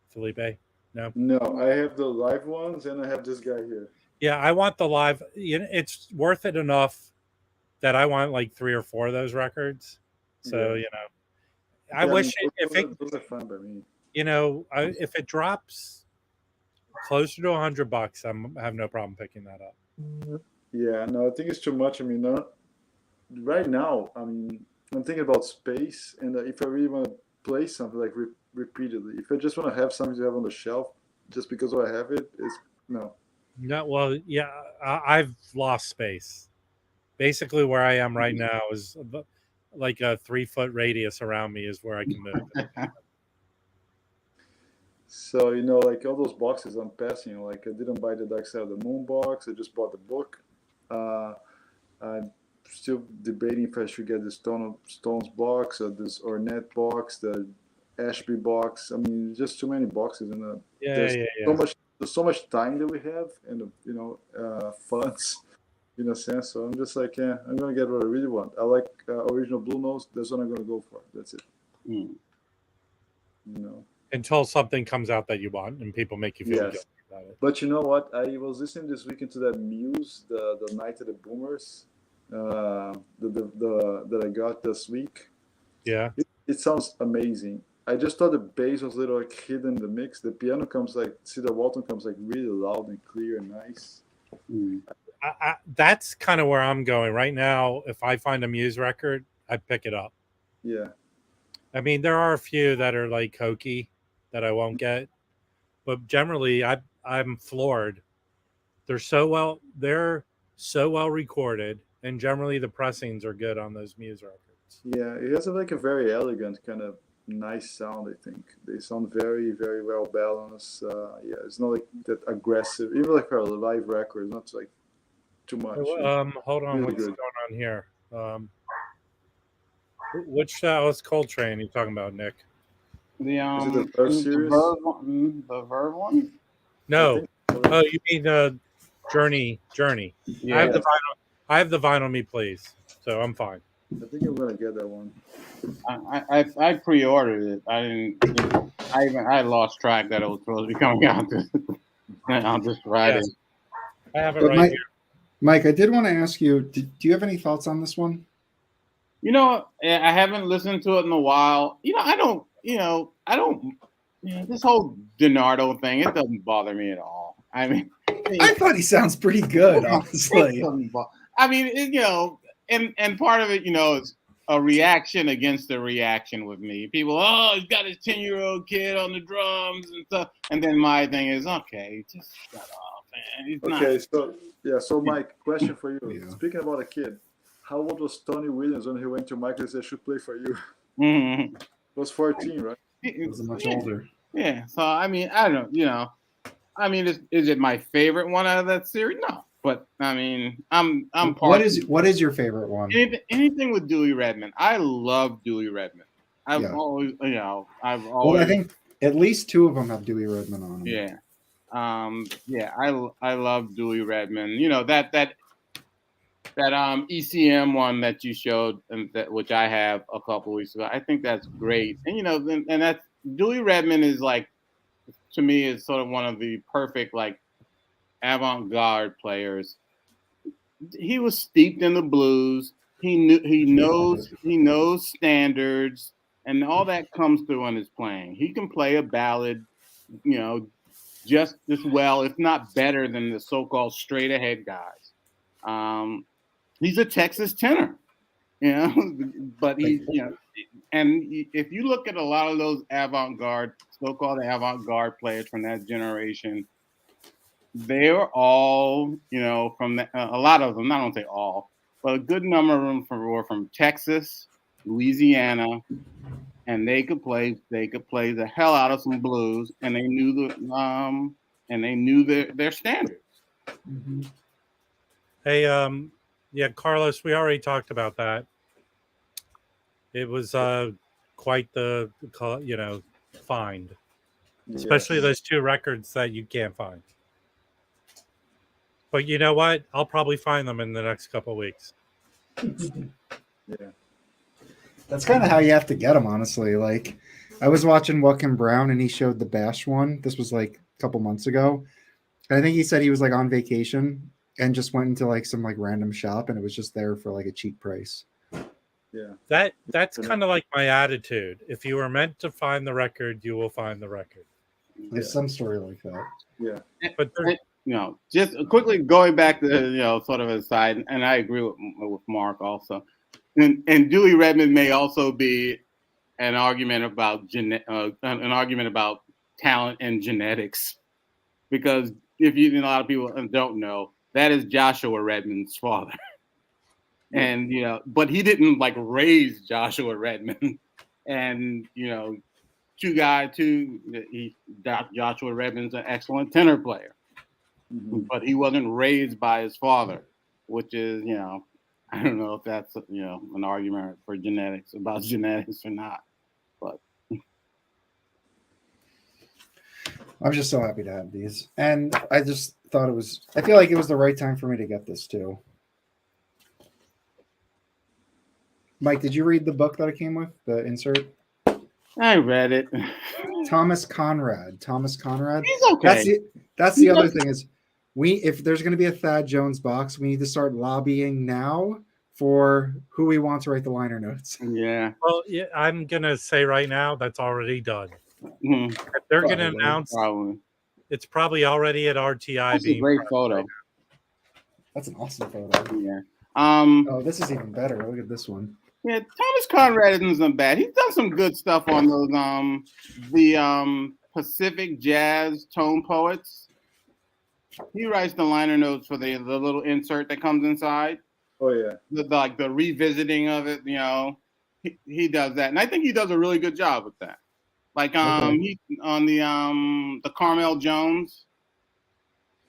Felipe. No. No, I have the live ones, and I have this guy here. Yeah, I want the live. It's worth it enough that I want like 3 or 4 of those records. So I wish those are fun by me. If it drops closer to $100, I have no problem picking that up. Yeah, no, I think it's too much. I mean, right now, I'm thinking about space, and if I really want to play something like repeatedly, if I just want to have something to have on the shelf, just because I have it, is no. No, well, yeah, I've lost space. Basically, where I am right now is like a 3-foot radius around me is where I can move. So like all those boxes I'm passing, like I didn't buy the Dark Side of the Moon box. I just bought the book. I'm still debating if I should get the Stones box or this Ornette box, the Ashby box. I mean, just too many boxes, and there's so much time that we have, and funds, in a sense. So I'm just like, I'm gonna get what I really want. I like original Blue Notes. That's what I'm gonna go for. That's it. Until something comes out that you want, and people make you feel guilty about it. But you know what? I was listening this weekend to that Muse, the Night of the Boomers, that I got this week. Yeah, it sounds amazing. I just thought the bass was a little like hidden in the mix. The piano comes like Cedar Walton comes like really loud and clear and nice. That's kind of where I'm going right now. If I find a Muse record, I pick it up. Yeah, I mean, there are a few that are like hokey that I won't get, but generally, I'm floored. They're so well recorded, and generally the pressings are good on those Muse records. Yeah, it has like a very elegant kind of nice sound. I think they sound very, very well balanced. It's not like that aggressive. Even like for a live record, it's not like too much. Hold on, really what's good. going on here? Which style is Coltrane you talking about, Nick? Is it the first series? The Verve one? No. Oh, you mean Journey? Yeah. I have the vinyl. Me, please. So I'm fine. I think I'm gonna get that one. I pre-ordered it. I didn't. I lost track that it was supposed to be coming out on this Friday. Yes. I have it But right here. Mike, I did want to ask you, do you have any thoughts on this one? I haven't listened to it in a while. I don't. This whole DiNardo thing, it doesn't bother me at all. I mean, I thought he sounds pretty good, honestly. I mean, and part of it, is a reaction against a reaction with me. People, he's got his 10-year-old kid on the drums and stuff. And then my thing is, okay, just shut up, man. So Mike, question for you. Yeah. Speaking about a kid, how old was Tony Williams when he went to Michael and said, "I should play for you"? Mm-hmm. He was 14, right? He was much older. Yeah. So I mean, I don't know. I mean, is it my favorite one out of that series? No. But I mean, I'm part. What is your favorite one? Anything with Dewey Redman. I love Dewey Redman. I've always. I think at least 2 of them have Dewey Redman on them. Yeah. I love Dewey Redman. That ECM one that you showed, and which I have a couple weeks ago. I think that's great. And and that's Dewey Redman is like, to me, is sort of one of the perfect like avant-garde players. He was steeped in the blues. He knows standards, and all that comes through on his playing. He can play a ballad, just as well, if not better, than the so-called straight-ahead guys. He's a Texas tenor, but and if you look at a lot of those avant-garde, so-called avant-garde players from that generation, they were all, from a lot of them, I don't say all, but a good number of them were from Texas, Louisiana, and they could play the hell out of some blues, and they knew their standards. Mm-hmm. Hey, yeah, Carlos, we already talked about that. It was quite the find, especially those two records that you can't find. But you know what? I'll probably find them in the next couple of weeks. Yeah. That's kind of how you have to get them, honestly. Like, I was watching Joaquin Brown, and he showed the Bash one. This was like a couple months ago. And I think he said he was like on vacation and just went into like some like random shop, and it was just there for like a cheap price. Yeah. That's kind of like my attitude. If you were meant to find the record, you will find the record. There's some story like that. Yeah. But just quickly going back to sort of aside, and I agree with Mark also. And Dewey Redman may also be an argument about talent and genetics, because if a lot of people don't know, that is Joshua Redman's father, and but he didn't like raise Joshua Redman, and Joshua Redman's an excellent tenor player, but he wasn't raised by his father, which is I don't know if that's an argument for genetics or not, but I'm just so happy to have these, and I just thought I feel like it was the right time for me to get this too. Mike, did you read the book that it came with, the insert? I read it. Thomas Conrad. He's okay. That's the other thing is, if there's going to be a Thad Jones box, we need to start lobbying now for who we want to write the liner notes. Yeah. Well, yeah, I'm gonna say right now that's already done. Mm-hmm. If they're going to announce, it's probably already at RTI. That's a great photo. Right, that's an awesome photo. Yeah. Oh, this is even better. Look at this one. Yeah, Thomas Conrad isn't bad. He's done some good stuff on those the Pacific Jazz Tone Poets. He writes the liner notes for the little insert that comes inside. Oh yeah. The revisiting of it, he does that, and I think he does a really good job with that. Like he, on the Carmel Jones,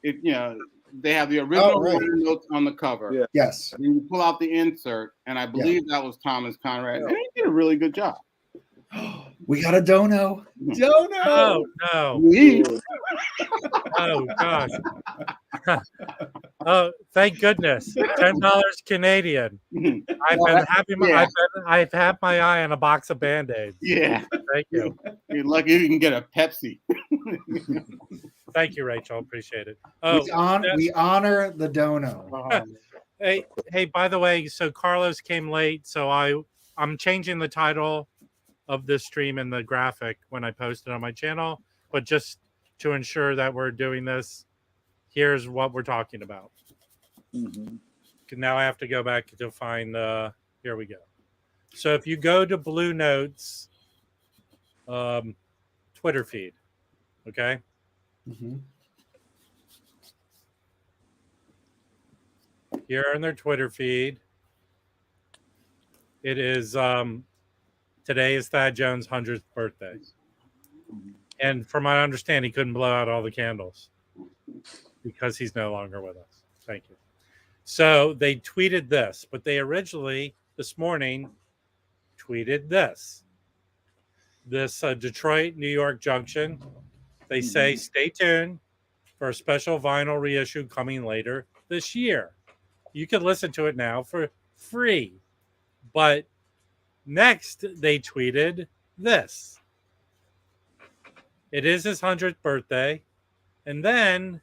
they have the original liner notes on the cover. Yeah. Yes. And you pull out the insert, and I believe that was Thomas Conrad, and he did a really good job. We got a dono. Oh no! Oh gosh! Oh, thank goodness! $10 Canadian. I've had my eye on a box of Band-Aids. Yeah. Thank you. You're lucky you can get a Pepsi. Thank you, Rachel. Appreciate it. We honor the dono. Hey, by the way, so Carlos came late, so I'm changing the title of this stream in the graphic when I post it on my channel, but just to ensure that we're doing this, here's what we're talking about. Mm-hmm. Now I have to go back to find here we go. So if you go to Blue Notes Twitter feed, okay? Mm-hmm. Here in their Twitter feed, it is today is Thad Jones' 100th birthday. And from my understanding, he couldn't blow out all the candles because he's no longer with us. Thank you. So they tweeted this, but they originally, this morning, tweeted this. This Detroit, New York junction. They say, stay tuned for a special vinyl reissue coming later this year. You can listen to it now for free. But next, they tweeted this. It is his 100th birthday. And then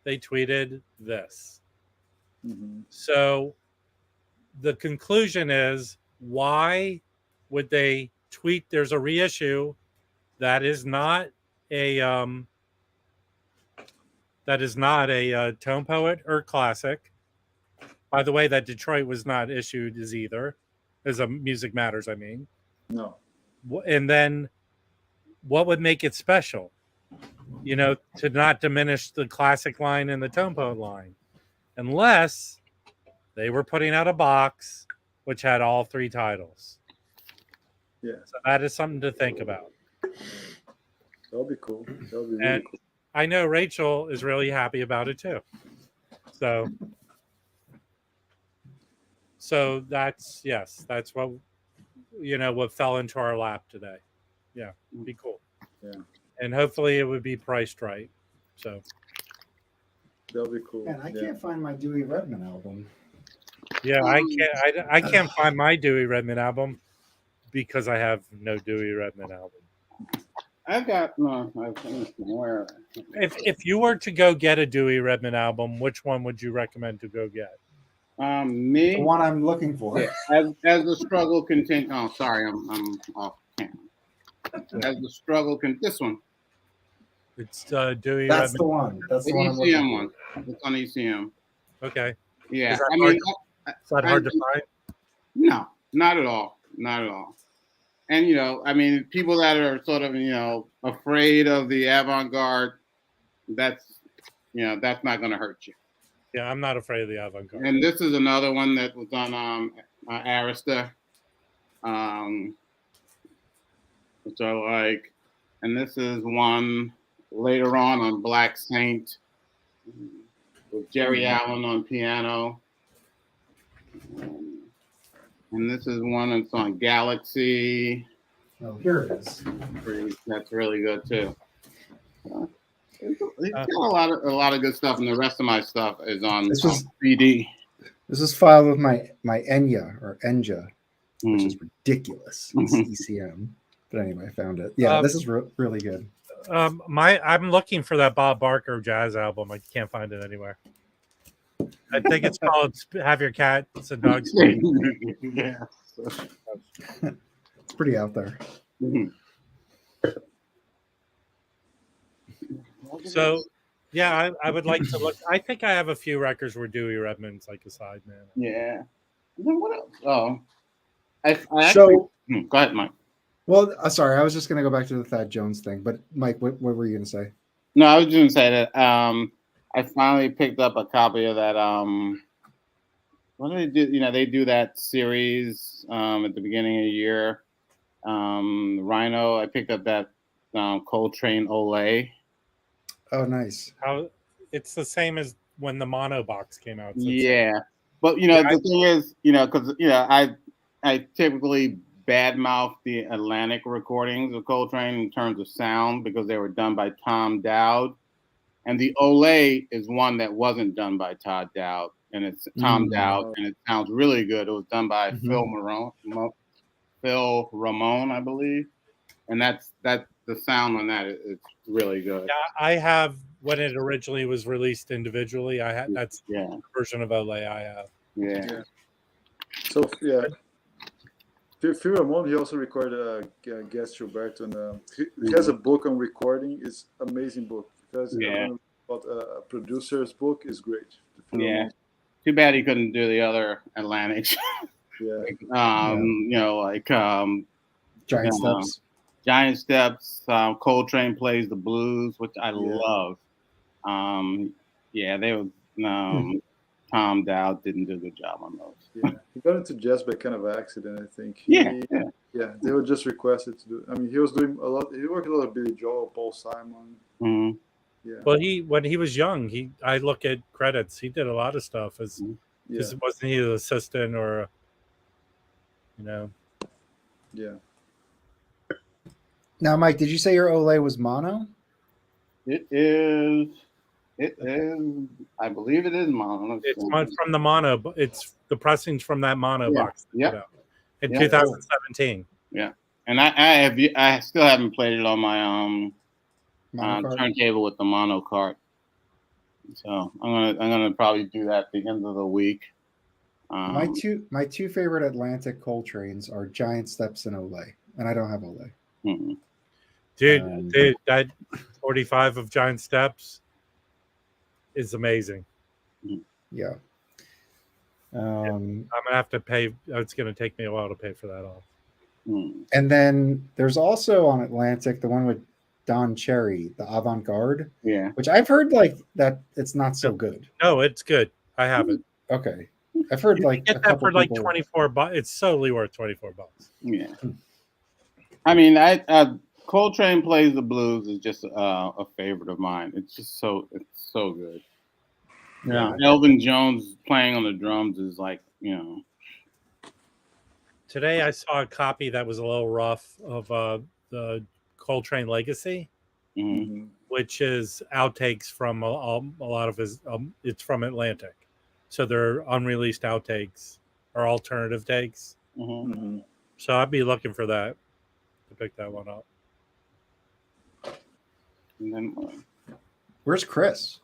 they tweeted this. Mm-hmm. So the conclusion is, why would they tweet there's a reissue that is not a Tone Poet or Classic? By the way, that Detroit was not issued as either, as a Music Matters, I mean. No. And then what would make it special? You know, to not diminish the classic line and the tone poet line, unless they were putting out a box which had all 3 titles. Yeah. So that is something to think about. That'll be cool. That'll be really And cool. I know Rachel is really happy about it too. So that's, yes, that's what, you know, what fell into our lap today. Yeah, it'd be cool. Yeah. And hopefully it would be priced right. So That'll be cool. Man, I can't find my Dewey Redman album. yeah, I can't find my Dewey Redman album because I have no Dewey Redman album. I've got no. Where? If you were to go get a Dewey Redman album, which one would you recommend to go get? Me. The one I'm looking for. Yeah, as the struggle continues. Oh, sorry, I'm off camera. As the struggle this one. It's Dewey That's Redman. the one. That's the The one I'm looking ECM for. one. It's on ECM. Okay. Yeah, Is that I mean, Is that hard to find? no, not at all, not at all. And you know, I mean, people that are sort of afraid of the avant-garde, that's that's not going to hurt you. Yeah, I'm not afraid of the avant-garde. And this is another one that was on Arista, which I like. And this is one later on Black Saint with Jerry Allen on piano. And this is one that's on Galaxy. Oh, here it is. That's really good too. It's got a lot of good stuff, and the rest of my stuff is on CD. This is filed with my Enya or Enja, which is ridiculous. It's ECM, but anyway, I found it. Yeah, this is really good. I'm looking for that Bob Barker jazz album. I can't find it anywhere. I think it's called "Have Your Cats and Dogs." Yeah, it's pretty out there. So, yeah, I would like to look. I think I have a few records where Dewey Redman's like a side man. Yeah. And then what else? Oh, I actually, So go ahead, Mike. Well, sorry, I was just going to go back to the Thad Jones thing, but Mike, what were you going to say? No, I was just going to say that I finally picked up a copy of that. What do they do? You know, they do that series at the beginning of the year. Rhino. I picked up that Coltrane Olay. Oh, nice. It's the same as when the mono box came out. So yeah, but the thing is, because I typically badmouth the Atlantic recordings of Coltrane in terms of sound because they were done by Tom Dowd, and the Olay is one that wasn't done by Todd Dowd, and it's Tom Dowd, and it sounds really good. It was done by Phil Ramone, I believe, and that's the sound on that is really good. Yeah, I have when it originally was released individually. That's the version of Olay I have. Yeah. So Phil Ramone, he also recorded Guest Gilberto, and he has a book on recording. It's amazing book because about a producer's book is great. Yeah. Too bad he couldn't do the other Atlantics. Giant Steps. Giant Steps. Coltrane plays the blues, which I love. They were. Tom Dowd didn't do a good job on those. Yeah, he got into jazz by kind of accident, I think. Yeah, they were just requested to do. I mean, he was doing a lot. He worked a lot with Billy Joel, Paul Simon. Mm-hmm. Yeah. Well, when he was young, I look at credits. He did a lot of stuff wasn't he an assistant or, Yeah. Now, Mike, did you say your Olay was mono? It is. I believe it is mono. It's from the mono. It's the pressings from that mono box. Yeah. In 2017. Yeah, and I still haven't played it on my turntable with the mono cart. So I'm gonna probably do that at the end of the week. My two favorite Atlantic Coltranes are Giant Steps and Olay, and I don't have Olay. Mm-hmm. Dude, that 45 of Giant Steps is amazing. Yeah. I'm gonna have to pay. It's gonna take me a while to pay for that off. And then there's also on Atlantic the one with Don Cherry, the Avant-garde. Yeah. Which I've heard like that it's not so good. No, it's good. I have it. Okay. I've heard You like get a that couple for like people... 24 bucks. It's solely worth 24 bucks. Yeah. I mean, Coltrane Plays the Blues is just a favorite of mine. It's so good. Yeah. Elvin Jones playing on the drums is like, Today I saw a copy that was a little rough of the Coltrane Legacy, which is outtakes from a lot of his. It's from Atlantic, so they're unreleased outtakes or alternative takes. So I'd be looking for that to pick that one up. And then, where's Chris?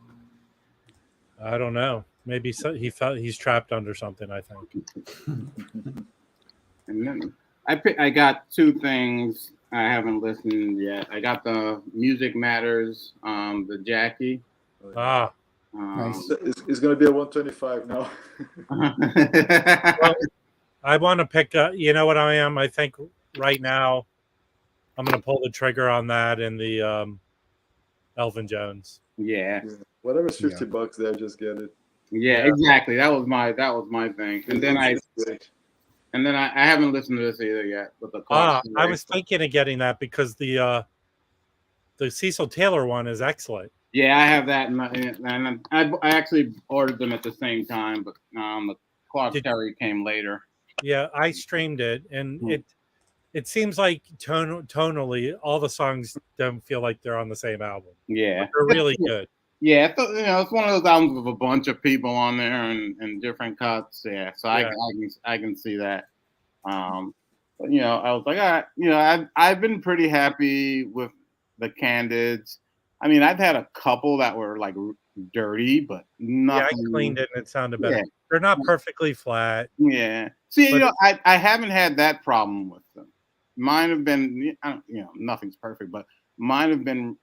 I don't know. Maybe he felt he's trapped under something. I think. And then I got two things I haven't listened yet. I got the Music Matters, the Jackie. Nice. It's going to be a 125 now. Well, I want to pick up. You know what I am? I think right now I'm going to pull the trigger on that in the Elvin Jones. Yeah. Whatever's $50 there, just get it. Yeah, exactly. That was my thing. And then I haven't listened to this either yet. But I was thinking of getting that because the Cecil Taylor one is excellent. Yeah, I have that, and I actually ordered them at the same time, but the Clark Terry came later. Yeah, I streamed it, and it seems like tonally, all the songs don't feel like they're on the same album. Yeah, but they're really good. Yeah, it's one of those albums with a bunch of people on there and different cuts. Yeah, so I can see that. But I was like, all right, I've been pretty happy with the Candids. I mean, I've had a couple that were like dirty, but nothing. Yeah, I cleaned it and it sounded better. Yeah. They're not perfectly flat. Yeah. See, I haven't had that problem with them. Mine have been, nothing's perfect, but mine have been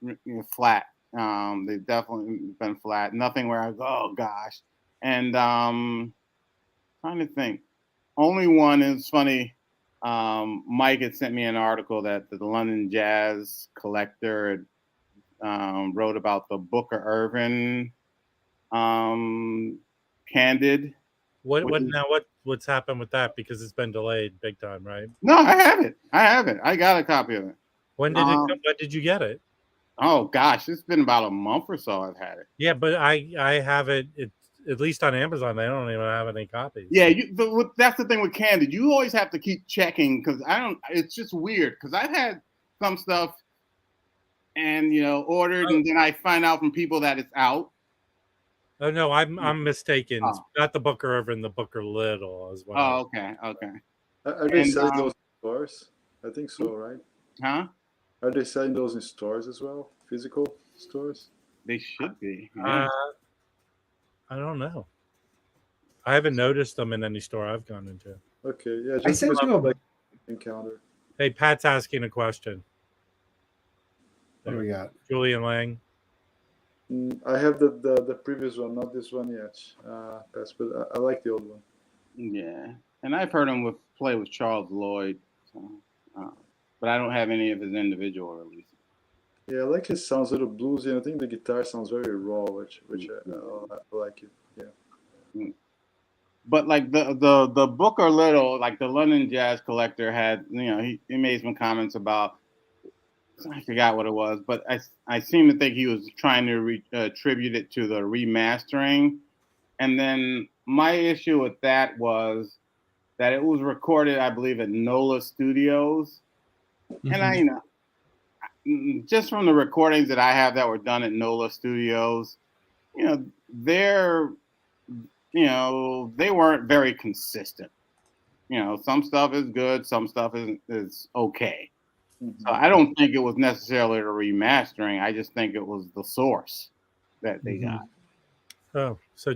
flat. They've definitely been flat. Nothing where I go, oh gosh. And trying to think. Only one is funny. Mike had sent me an article that the London Jazz Collector wrote about the Booker Irvin Candid. What's happened with that? Because it's been delayed big time, right? No, I have it. I got a copy of it. When did it come? When did you get it? Oh gosh, it's been about a month or so I've had it. Yeah, but I have it. It's at least on Amazon. They don't even have any copies. Yeah, but that's the thing with Candid. You always have to keep checking because it's just weird because I've had some stuff and ordered and then I find out from people that it's out. Oh no, I'm mistaken. It's not the Booker Irvin, the Booker Little as well. Oh, okay. Are they selling those in stores? I think so, right? Huh? Are they selling those in stores as well? Physical stores? They should be. I don't know. I haven't noticed them in any store I've gone into. Okay, yeah. I sent you a encounter. Hey, Pat's asking a question. What do we got? Julian Lang. I have the previous one, not this one yet. But I like the old one. Yeah, and I've heard him play with Charles Lloyd, so, but I don't have any of his individual releases. Yeah, I like his sounds, a little bluesy, and I think the guitar sounds very raw, which I like it. Yeah. But like the Booker Little, like the London Jazz Collector had, he made some comments about. I forgot what it was, but I seem to think he was trying to attribute it to the remastering. And then my issue with that was that it was recorded, I believe, at NOLA Studios. Mm-hmm. And just from the recordings that I have that were done at NOLA Studios, they weren't very consistent. Some stuff is good, some stuff is okay. So I don't think it was necessarily the remastering. I just think it was the source that they got. Oh, so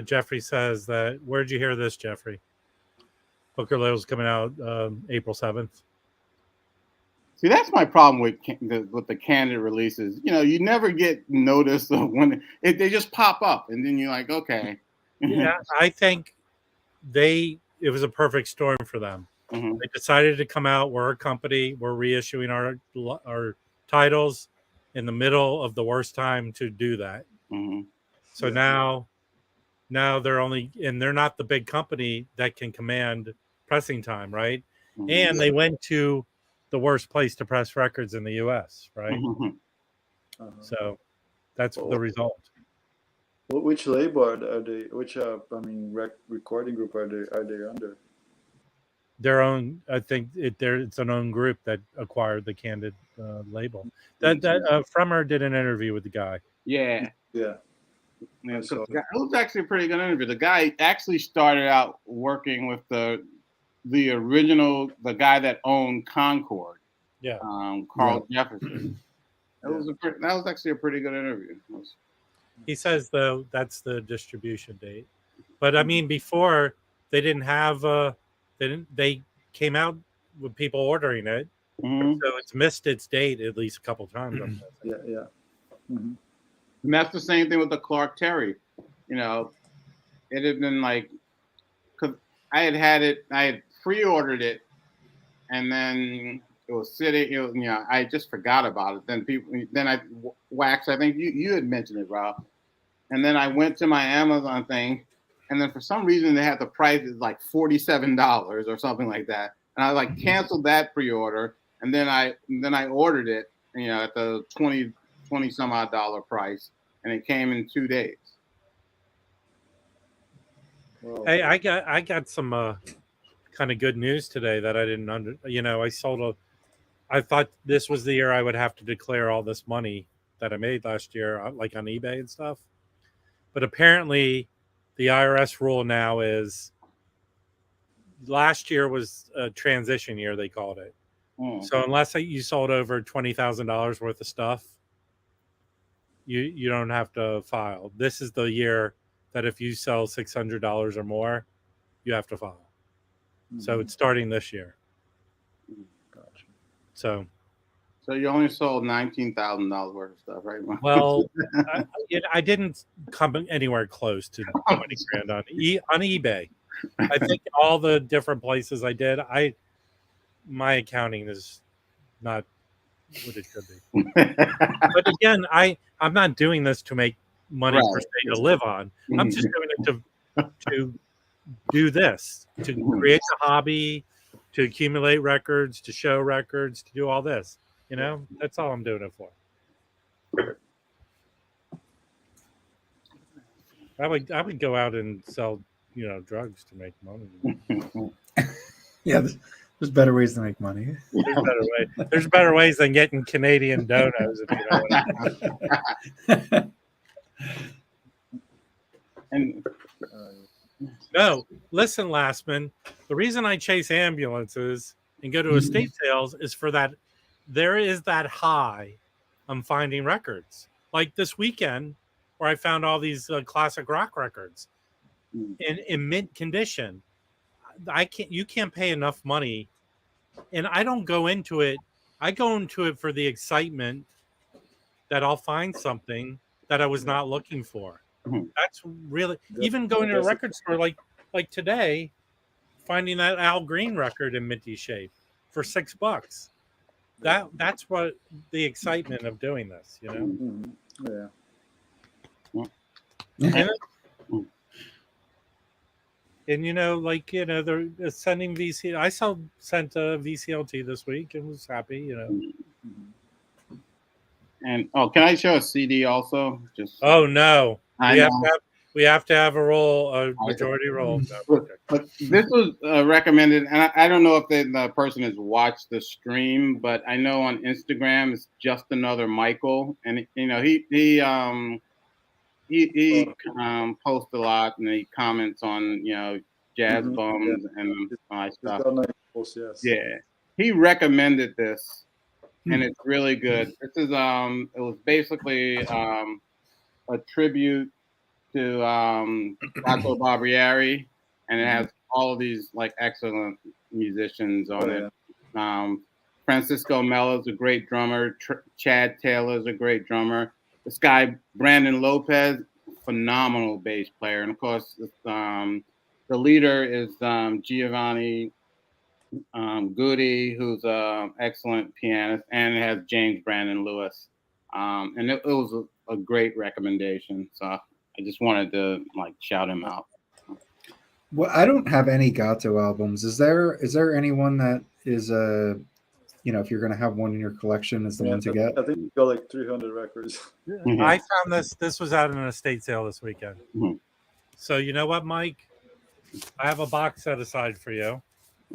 Jeffrey says that. Where'd you hear this, Jeffrey? Booker Little's coming out April 7th. See, that's my problem with the Candid releases. You never get notice of when they just pop up, and then you're like, okay. Yeah, I think it was a perfect storm for them. They decided to come out. We're a company. We're reissuing our titles in the middle of the worst time to do that. So now they're not the big company that can command pressing time, right? And they went to the worst place to press records in the U.S., right? So that's the result. Which label are they? Which recording group are they under? Their own, I think it's an own group that acquired the Candid label. That Fremer did an interview with the guy. Yeah. It was actually a pretty good interview. The guy actually started out working with the guy that owned Concord. Yeah. Carl Jefferson. That was actually a pretty good interview. He says though that's the distribution date, but I mean before they didn't have they came out with people ordering it, so it's missed its date at least a couple times. And that's the same thing with the Clark Terry. You know, it had been like, cause I had pre-ordered it, and then it was sitting. I just forgot about it. Then I waxed. I think you had mentioned it, Rob. And then I went to my Amazon thing, and then for some reason they had the price is like $47 or something like that. And I like canceled that pre-order, and then I ordered it, at the $20 some odd dollar price, and it came in 2 days. Well, hey, I got some kind of good news today that I didn't I thought this was the year I would have to declare all this money that I made last year, like on eBay and stuff. But apparently the IRS rule now is last year was a transition year, they called it. So unless you sold over $20,000 worth of stuff, you don't have to file. This is the year that if you sell $600 or more, you have to file. So it's starting this year. Gotcha. So you only sold $19,000 worth of stuff, right? Well, I didn't come anywhere close to 20 grand on eBay. I think all the different places I did, my accounting is not what it should be. But again, I'm not doing this to make money per se to live on. I'm just doing it to do this, to create a hobby, to accumulate records, to show records, to do all this. That's all I'm doing it for. I would go out and sell, drugs to make money. Yeah, there's better ways to make money. There's better ways than getting Canadian donuts. If you know what I mean. And no, listen, Lastman. The reason I chase ambulances and go to estate sales is for that. There is that high I'm finding records. Like this weekend where I found all these classic rock records in mint condition. You can't pay enough money. And I don't go into it. I go into it for the excitement that I'll find something that I was not looking for. That's really, even going to a record store like today, finding that Al Green record in minty shape for $6. That's what the excitement of doing this, Yeah. And they're sending VC. I sent a VCLT this week and was happy, And can I show a CD also? Oh no, we have to have a majority roll. But this was recommended, and I don't know if the person has watched the stream, but I know on Instagram it's just another Michael, and he posts a lot and he comments on jazz bums and my stuff. Yeah, he recommended this, and it's really good. This is it was basically a tribute to Gato Barbieri, and it has all of these excellent musicians on it. Francisco Mello's a great drummer. Chad Taylor's a great drummer. This guy Brandon Lopez, phenomenal bass player, and of course the leader is Giovanni Goody, who's an excellent pianist, and it has James Brandon Lewis. And it was a great recommendation. So I just wanted to like shout him out. Well, I don't have any Gato albums. Is there anyone that is if you're going to have one in your collection, is the one to get? I think you got like 300 records. I found this. This was out in an estate sale this weekend. Mhm. So you know what, Mike? I have a box set aside for you.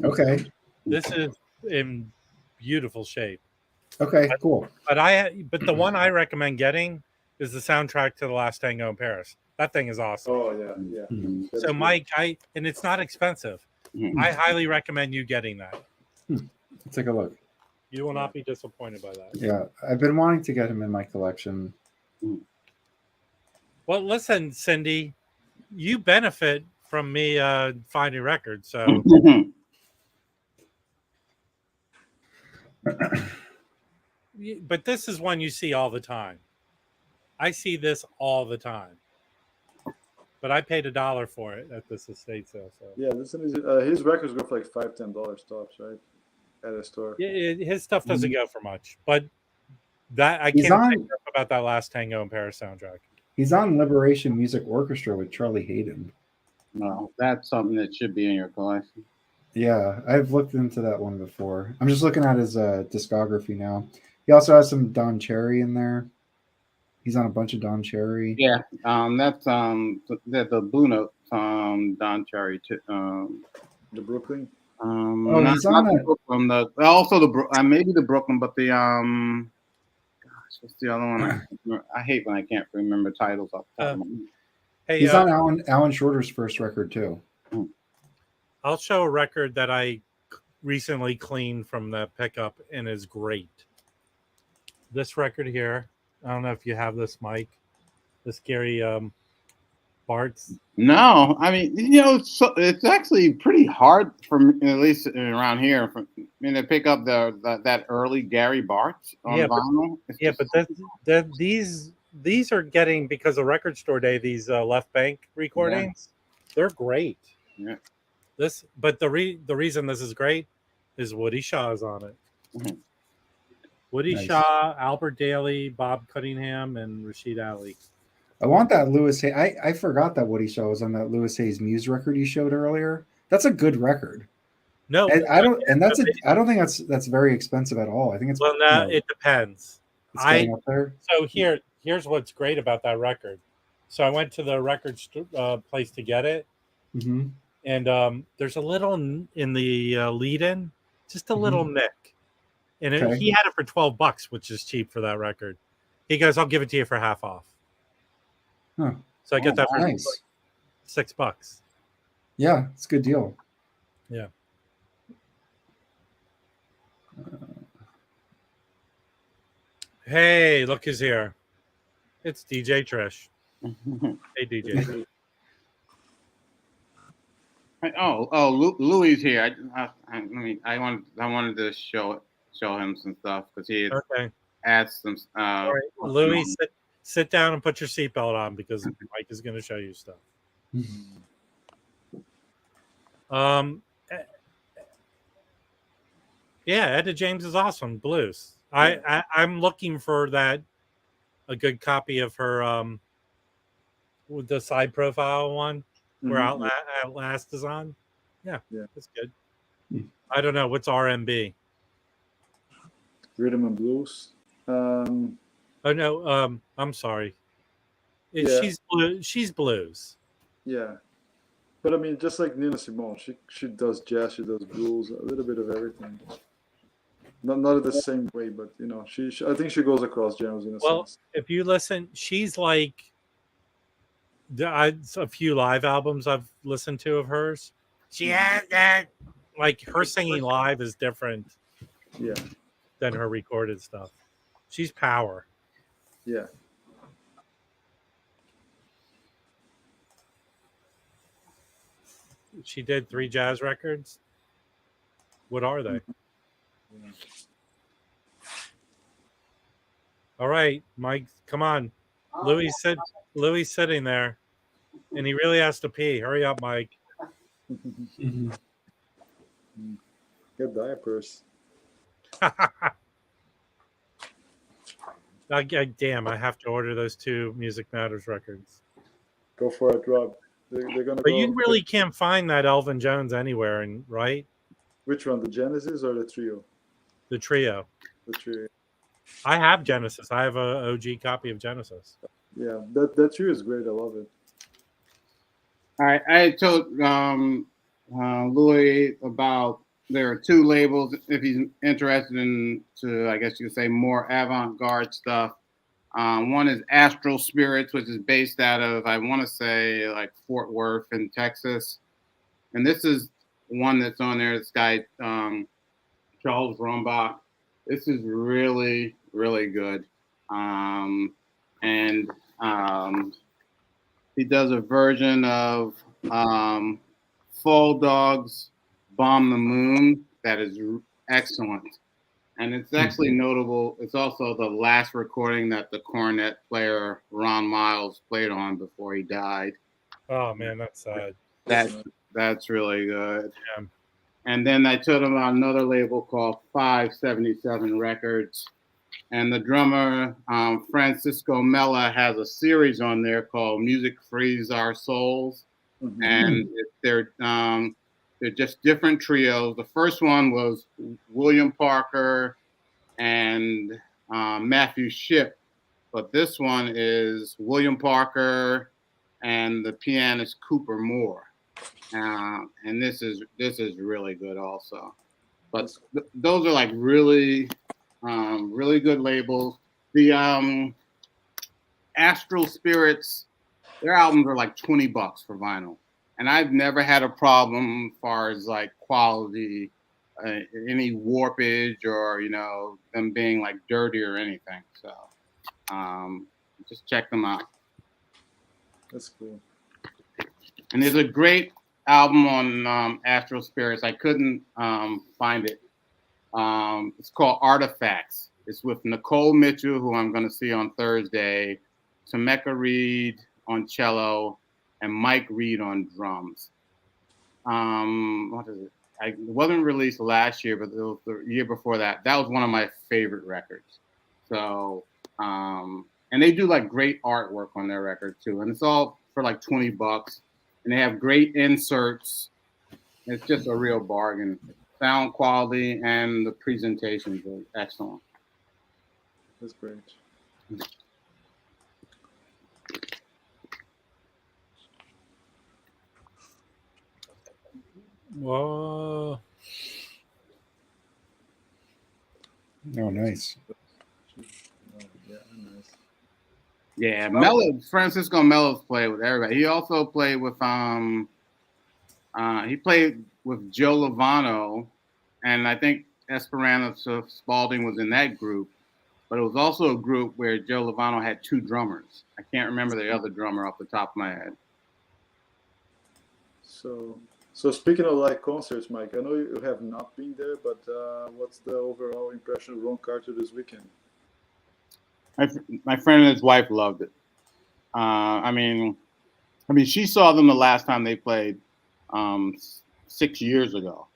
Okay. This is in beautiful shape. Okay, cool. But the one I recommend getting is the soundtrack to The Last Tango in Paris. That thing is awesome. Oh yeah. Mhm. That's So good. Mike, and it's not expensive. Mhm. I highly recommend you getting that. Let's take a look. You will not be disappointed by that. Yeah, I've been wanting to get him in my collection. Well, listen, Cindy, you benefit from me finding records. So, but this is one you see all the time. I see this all the time. But I paid $1 for it at this estate sale. So Yeah, listen, his records go for like $5-10 tops, right? At a store. yeah, his stuff doesn't go for much. But that I He's can't on- think about that Last Tango in Paris soundtrack. He's on Liberation Music Orchestra with Charlie Haden. No, that's something that should be in your collection. Yeah, I've looked into that one before. I'm just looking at his discography now. He also has some Don Cherry in there. He's on a bunch of Don Cherry. Yeah, that's the Blue Note Don Cherry too. The Brooklyn. He's on the Brooklyn. Maybe the Brooklyn, but the gosh, what's the other one? I hate when I can't remember titles off the top of my head. Hey, He's on Alan Shorter's first record too. I'll show a record that I recently cleaned from the pickup and is great. This record here. I don't know if you have this, Mike. This Gary Bartz. No, I mean, it's actually pretty hard for me, at least around here, to pick up that early Gary Bartz on vinyl. But these are getting, because of Record Store Day, these Left Bank recordings. They're great. Yeah. But the reason this is great is Woody Shaw is on it. Mhm. Woody Nice. Shaw, Albert Daly, Bob Cunningham, and Rashid Ali. I want that Louis Hayes. I forgot that Louis Shaw was on that Louis Hayes Muse record you showed earlier. That's a good record. No, I don't think that's very expensive at all. I think it's it depends. it's getting up there. So here's what's great about that record. So I went to the record place to get it, Mm-hmm. and there's a little in the lead-in, just a little nick, and he had it for $12, which is cheap for that record. He goes, "I'll give it to you for half off." Huh. So I get that for Nice. $6. Yeah, it's a good deal. Yeah. Hey, look who's here. It's DJ Trish. Hey, DJ. Louis here. I wanted to show him some stuff because he Okay. had some. All right, Louis, sit down and put your seatbelt on because Mike is going to show you stuff. Yeah, Etta James is awesome. Blues. I'm looking for a good copy of her with the side profile one where Outlast is on. Yeah, that's good. I don't know what's RMB. Rhythm and Blues. Oh no, I'm sorry. She's blues. Yeah, but I mean, just like Nina Simone, she does jazz, she does blues, a little bit of everything. Not in the same way, but I think she goes across genres in a sense. If you listen, she's like a few live albums I've listened to of hers. She has that, like her singing live is different, than her recorded stuff. She's power. Yeah. She did 3 jazz records. What are they? All right, Mike, come on. Louis sitting there, and he really has to pee. Hurry up, Mike. Get diapers. Damn, I have to order those 2 Music Matters records. Go for it, Rob. They're gonna But go. you really can't find that Elvin Jones anywhere, and right? Which one, the Genesis or the trio? The trio. The trio. I have Genesis. I have a OG copy of Genesis. Yeah, that trio is great. I love it. All right, I told Louis about there are 2 labels if he's interested in, to I guess you could say, more avant-garde stuff. One is Astral Spirits, which is based out of, I want to say, like Fort Worth in Texas. And this is one that's on there. This guy, Charles Rombach. This is really, really good. He does a version of Fall Dog's Bomb the Moon that is excellent. And it's actually notable. It's also the last recording that the cornet player Ron Miles played on before he died. Oh man, that's sad. That's really good. Yeah. And then I told him about another label called 577 Records. And the drummer, Francisco Mella, has a series on there called Music Frees Our Souls. Mm-hmm. And they're just different trios. The first one was William Parker and Matthew Shipp. But this one is William Parker and the pianist Cooper Moore. And this is really good also. But those are like really good labels. The Astral Spirits, their albums are like $20 for vinyl, and I've never had a problem as far as like quality, any warpage or them being like dirty or anything. So just check them out. That's cool. And there's a great album on Astral Spirits. I couldn't find it. It's called Artifacts. It's with Nicole Mitchell, who I'm going to see on Thursday, Tameka Reed on cello, and Mike Reed on drums. What is it? It wasn't released last year, but it was the year before that. That was one of my favorite records. So, and they do like great artwork on their record too. And it's all for like $20. And they have great inserts. It's just a real bargain. Sound quality and the presentations are excellent. That's great. Whoa. Oh, nice. Yeah, nice. Yeah, Francisco Mello's played with everybody. He also played with he played with Joe Lovano, and I think Esperanza Spalding was in that group. But it was also a group where Joe Lovano had 2 drummers. I can't remember the other drummer off the top of my head. So speaking of live concerts, Mike, I know you have not been there, but what's the overall impression of Ron Carter this weekend? My friend and his wife loved it. I mean, she saw them the last time they played 6 years ago.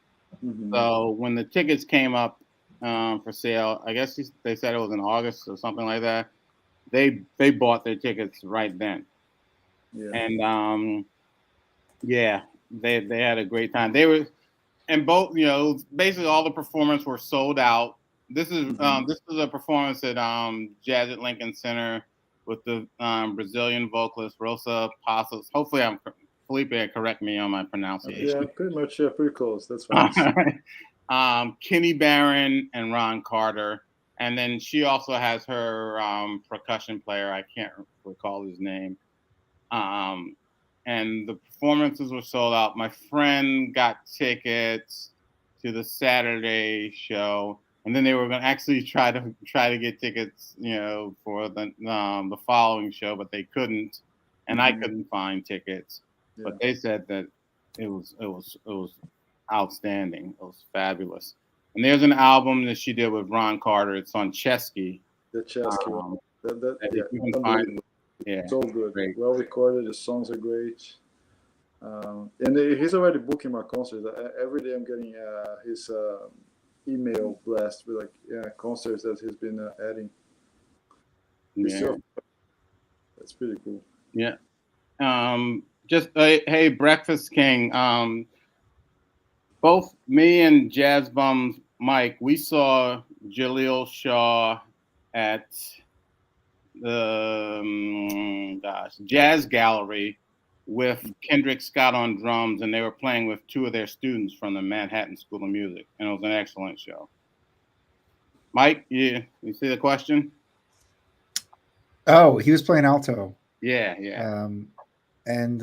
Mm-hmm. So when the tickets came up for sale, I guess they said it was in August or something like that. They bought their tickets right then. Yeah. And they had a great time. They were, and both, basically all the performances were sold out. This is a performance at Jazz at Lincoln Center with the Brazilian vocalist Rosa Passos. Hopefully, Felipe, correct me on my pronunciation. Yeah, pretty much. Yeah, pretty close. That's fine. Kenny Barron and Ron Carter, and then she also has her percussion player. I can't recall his name. And the performances were sold out. My friend got tickets to the Saturday show. And then they were going to actually try to get tickets, for the following show, but they couldn't, and I couldn't find tickets. Yeah. But they said that it was outstanding. It was fabulous. And there's an album that she did with Ron Carter. It's on Chesky. The Chesky. You can find. Yeah, so good. Great. Well recorded. The songs are great. And he's already booking my concerts. Every day I'm getting his email blast with concerts that he's been adding. Yeah. That's pretty cool. Yeah. Hey, Breakfast King. Both me and Jazz Bum Mike, we saw Jaleel Shaw at the Jazz Gallery with Kendrick Scott on drums, and they were playing with two of their students from the Manhattan School of Music, and it was an excellent show. Mike, you see the question? Oh, he was playing alto. Yeah. And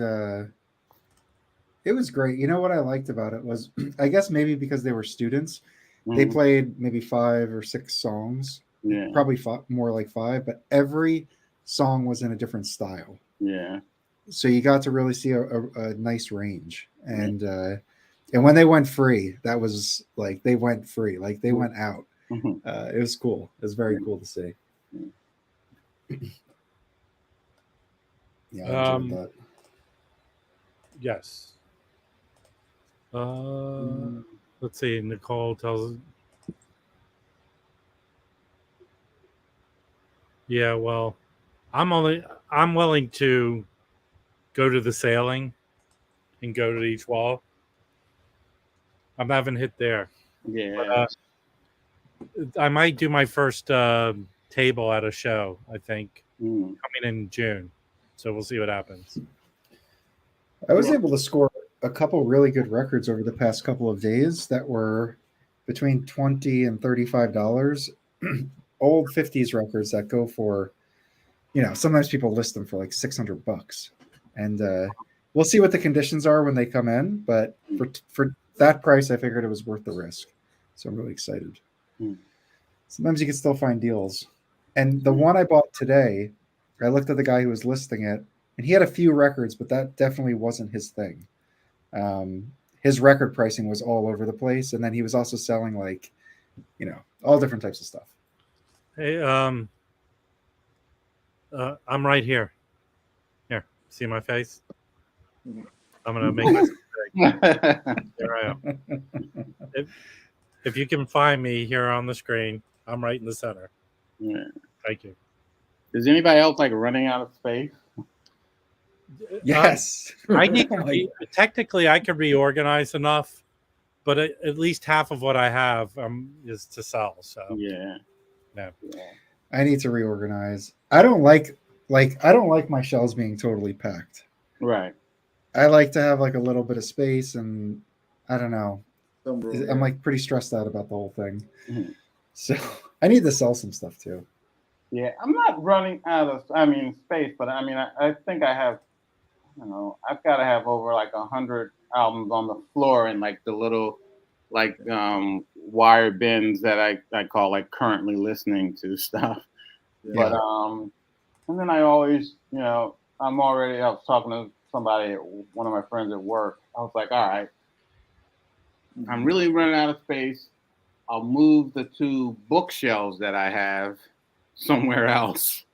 it was great. You know what I liked about it was, I guess maybe because they were students, they played maybe 5 or 6 songs. Yeah. Probably more like 5, but every song was in a different style. Yeah. So you got to really see a nice range. And when they went free, that was like they went free, like they went out. It was cool. It was very cool to see. Yeah, I enjoyed that. Yes. Let's see. Nicole tells. Yeah, well, I'm willing to go to the sailing and go to each wall. I haven't hit there. Yeah. But, I might do my first table at a show, I think, coming in June. So we'll see what happens. I was able to score a couple really good records over the past couple of days that were between $20 and $35. Old 50s records that go for, sometimes people list them for like $600. And we'll see what the conditions are when they come in. But for that price, I figured it was worth the risk. So I'm really excited. Sometimes you can still find deals. And the one I bought today, I looked at the guy who was listing it, and he had a few records, but that definitely wasn't his thing. His record pricing was all over the place. And then he was also selling all different types of stuff. Hey, I'm right here. Here, see my face? I'm gonna make this big. There I am. If you can find me here on the screen, I'm right in the center. Yeah. Thank you. Is anybody else running out of space? Yes. I need to technically I could reorganize enough, but at least half of what I have is to sell. So yeah. I need to reorganize. I don't like my shelves being totally packed. Right. I like to have a little bit of space, and I don't know. I'm pretty stressed out about the whole thing. So I need to sell some stuff too. Yeah, I'm not running out of space, but I think I have, I've got to have over 100 albums on the floor in the little wire bins that I call currently listening to stuff. Yeah. But and then I always, I was talking to somebody, one of my friends at work. I was like, all right, I'm really running out of space. I'll move the 2 bookshelves that I have somewhere else,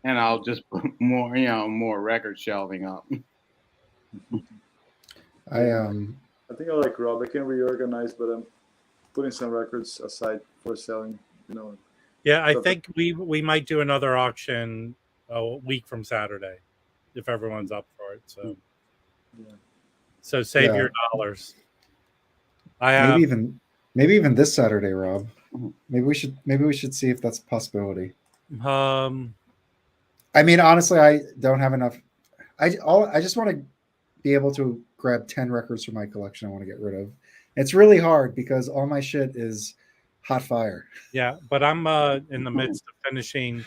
and I'll just put more record shelving up. I think I like Rob. I can reorganize, but I'm putting some records aside for selling. Yeah, I think we might do another auction a week from Saturday, if everyone's up for it. So, so save your dollars. Maybe even this Saturday, Rob. Maybe we should see if that's a possibility. Honestly, I don't have enough. I just want to be able to grab 10 records from my collection I want to get rid of. It's really hard because all my shit is hot fire. Yeah, but I'm in the midst of finishing.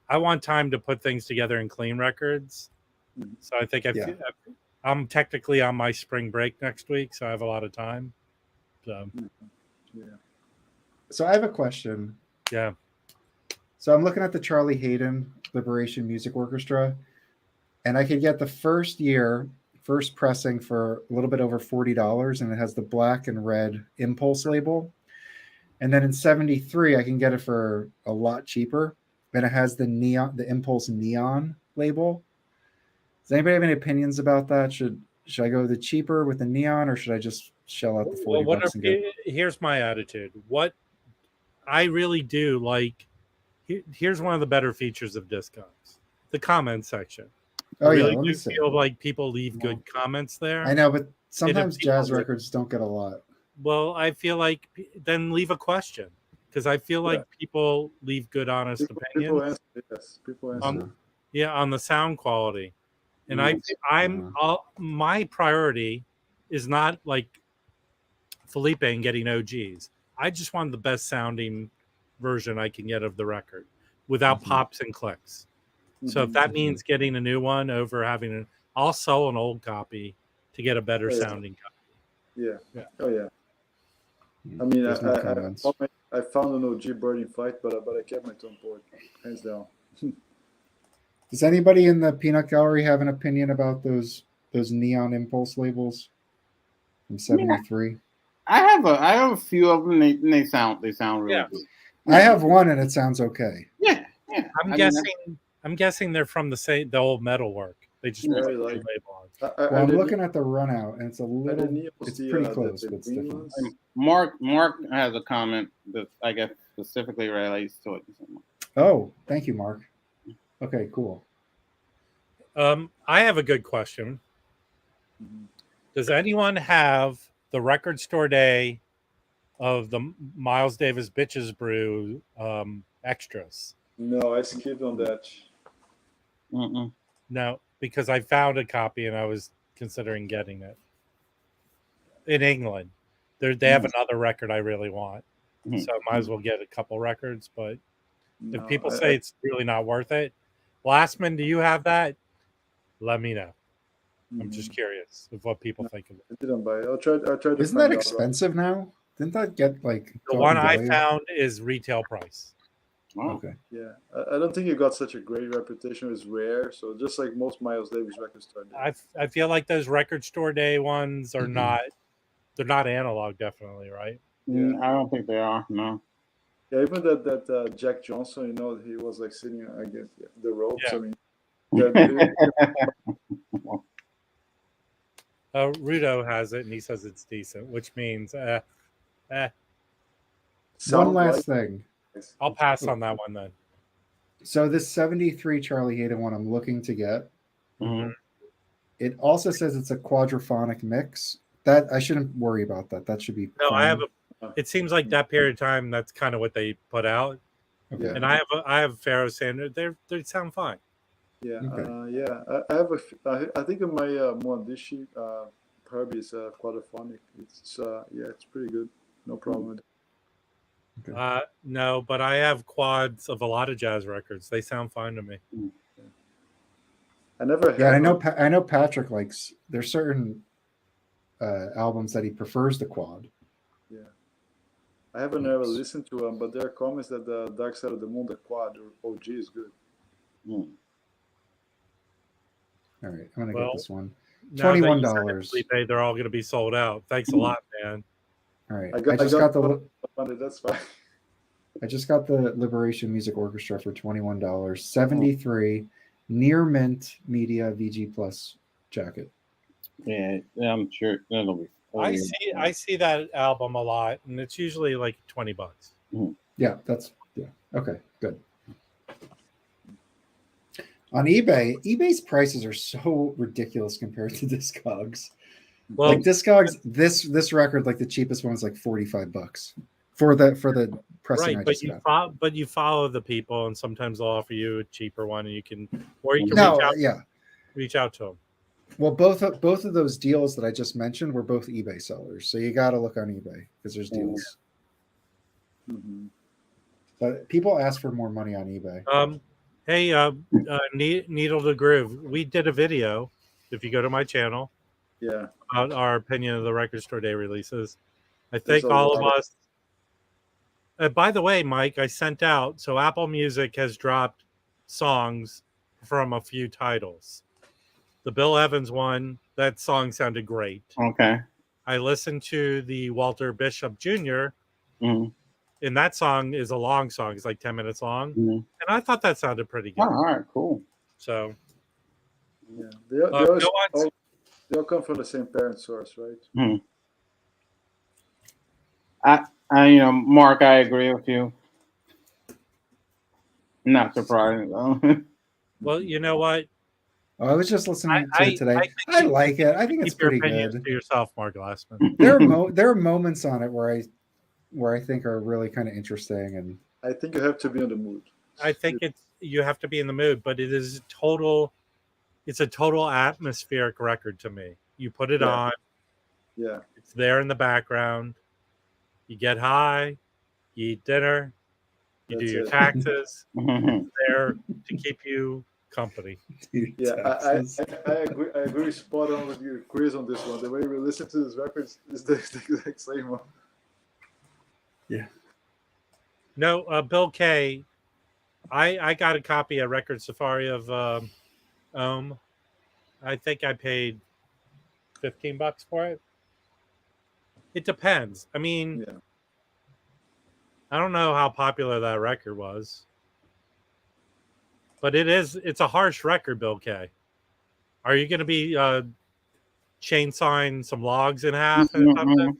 I want time to put things together and clean records. So I think I'm technically on my spring break next week, so I have a lot of time. So I have a question. Yeah. So I'm looking at the Charlie Haden Liberation Music Orchestra, and I could get the first pressing for a little bit over $40, and it has the black and red Impulse label. And then in 73, I can get it for a lot cheaper, and it has the Impulse neon label. Does anybody have any opinions about that? Should Should I go the cheaper with the neon, or should I just shell out the 40 Well, bucks and get? here's my attitude. What I really do like. Here's one of the better features of Discogs: the comment section. Oh I really yeah, let me do see. feel like people leave good comments there. I know, but sometimes people jazz like- records don't get a lot. Well, I feel like then leave a question, because I feel like people leave good, honest People opinions. answer. Yes, people answer. On the sound quality, and my priority is not like Felipe and getting OGs. I just want the best sounding version I can get of the record without pops and clicks. So if that means getting a new one over having I'll sell an old copy to get a better sounding copy. Yeah. Oh yeah. I mean, There's no comments. I found an OG Burning Flight, but I kept my tone port, hands down. Does anybody in the Peanut Gallery have an opinion about those neon impulse labels from '73? I have a few of them. They sound really good. I have one and it sounds okay. Yeah. I'm guessing they're from the old metal work. They just put the label on. Well, I'm looking at the run out and it's a little. It's pretty close, but it's different. Mark has a comment that I guess specifically relates to it. Oh, thank you, Mark. Okay, cool. I have a good question. Does anyone have the Record Store Day of the Miles Davis Bitches Brew extras? No, I skipped on that. No, because I found a copy and I was considering getting it. In England, they have another record I really want, so I might as well get a couple records. But if people say it's really not worth it, Glassman, do you have that? Let me know. I'm just curious of what people think of it. I didn't buy it. I'll try to Isn't that expensive now? Didn't that get like the one I found is retail price? Oh. Okay. Yeah, I don't think it got such a great reputation. It's rare, so just like most Miles Davis record store days. I feel like those Record Store Day ones are not. They're not analog, definitely, right? Yeah. I don't think they are. No. Yeah, even that Jack Johnson, he was like sitting against the ropes. Yeah. I mean, Rudo has it, and he says it's decent, which means One last thing. I'll pass on that one then. So this 73 Charlie Haden one I'm looking to get. Mm-hmm. It also says it's a quadraphonic mix. That I shouldn't worry about that. That should be No, fine. I have it seems like that period of time that's kind of what they put out. Okay. And I have Pharaoh Sanders. They sound fine. Yeah, Okay. I have I think in my Moandishi Herbie is quadraphonic. It's it's pretty good. No problem with it. Okay. No, but I have quads of a lot of jazz records. They sound fine to me. I never had. Yeah, I know Patrick likes. There's certain albums that he prefers the quad. Yeah, I haven't ever listened to them, but there are comments that the Dark Side of the Moon, the quad or OG, is good. All right, I'm gonna get this one. Now that you $21. said it, Felipe, they're all going to be sold out. Thanks a lot, man. All right, I just got the. That's fine. I just got the Liberation Music Orchestra for $21. 73 near mint media VG Plus jacket. Yeah, I'm sure that'll be. I see that album a lot, and it's usually like $20. Yeah, okay, good. On eBay's prices are so ridiculous compared to Discogs. Well, like Discogs, this record, like the cheapest one is like $45 for the pressing. right, I just got. but you follow the people, and sometimes they'll offer you a cheaper one, and you can reach out to them. Well, both of those deals that I just mentioned were both eBay sellers, so you got to look on eBay because there's deals. Mm-hmm. But people ask for more money on eBay. Hey, Needle to Groove, we did a video. If you go to my channel, about our opinion of the Record Store Day releases. I think all of us. By the way, Mike, I sent out. So Apple Music has dropped songs from a few titles. The Bill Evans one, that song sounded great. Okay. I listened to the Walter Bishop Jr. Mm-hmm. And that song is a long song. It's like 10 minutes long. Mm-hmm. And I thought that sounded pretty good. Oh, all right, cool. So, They all come from the same parent source, right? Mark, I agree with you. Not surprising though. Well, you know what? Oh, I was just listening to I it today. think I you like it. I think it's keep your pretty opinions good. to yourself, Mark Glassman. There are moments on it where I think are really kind of interesting, and I think you have to be in the mood. I think you have to be in the mood, but it's a total atmospheric record to me. You put it on, Yeah. it's there in the background. You get high, you eat dinner, you do your taxes. It's there to keep you company. Yeah, I agree spot on with you, Chris, on this one. The way we listen to this record is the exact same one. Yeah. No, Bill K. I got a copy at Record Safari of Ohm. I think I paid $15 for it. It depends. I mean, Yeah. I don't know how popular that record was, but it's a harsh record, Bill K. Are you going to be chainsawing some logs in half and something?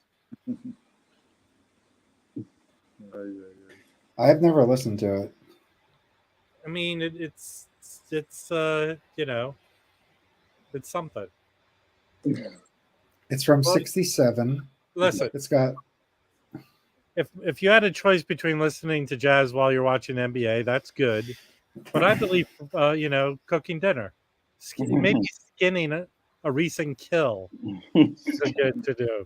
I've never listened to it. I mean, it's it's something. It's from '67. Listen, It's got. if you had a choice between listening to jazz while you're watching NBA, that's good. But I believe, cooking dinner, maybe skinning a recent kill is good to do.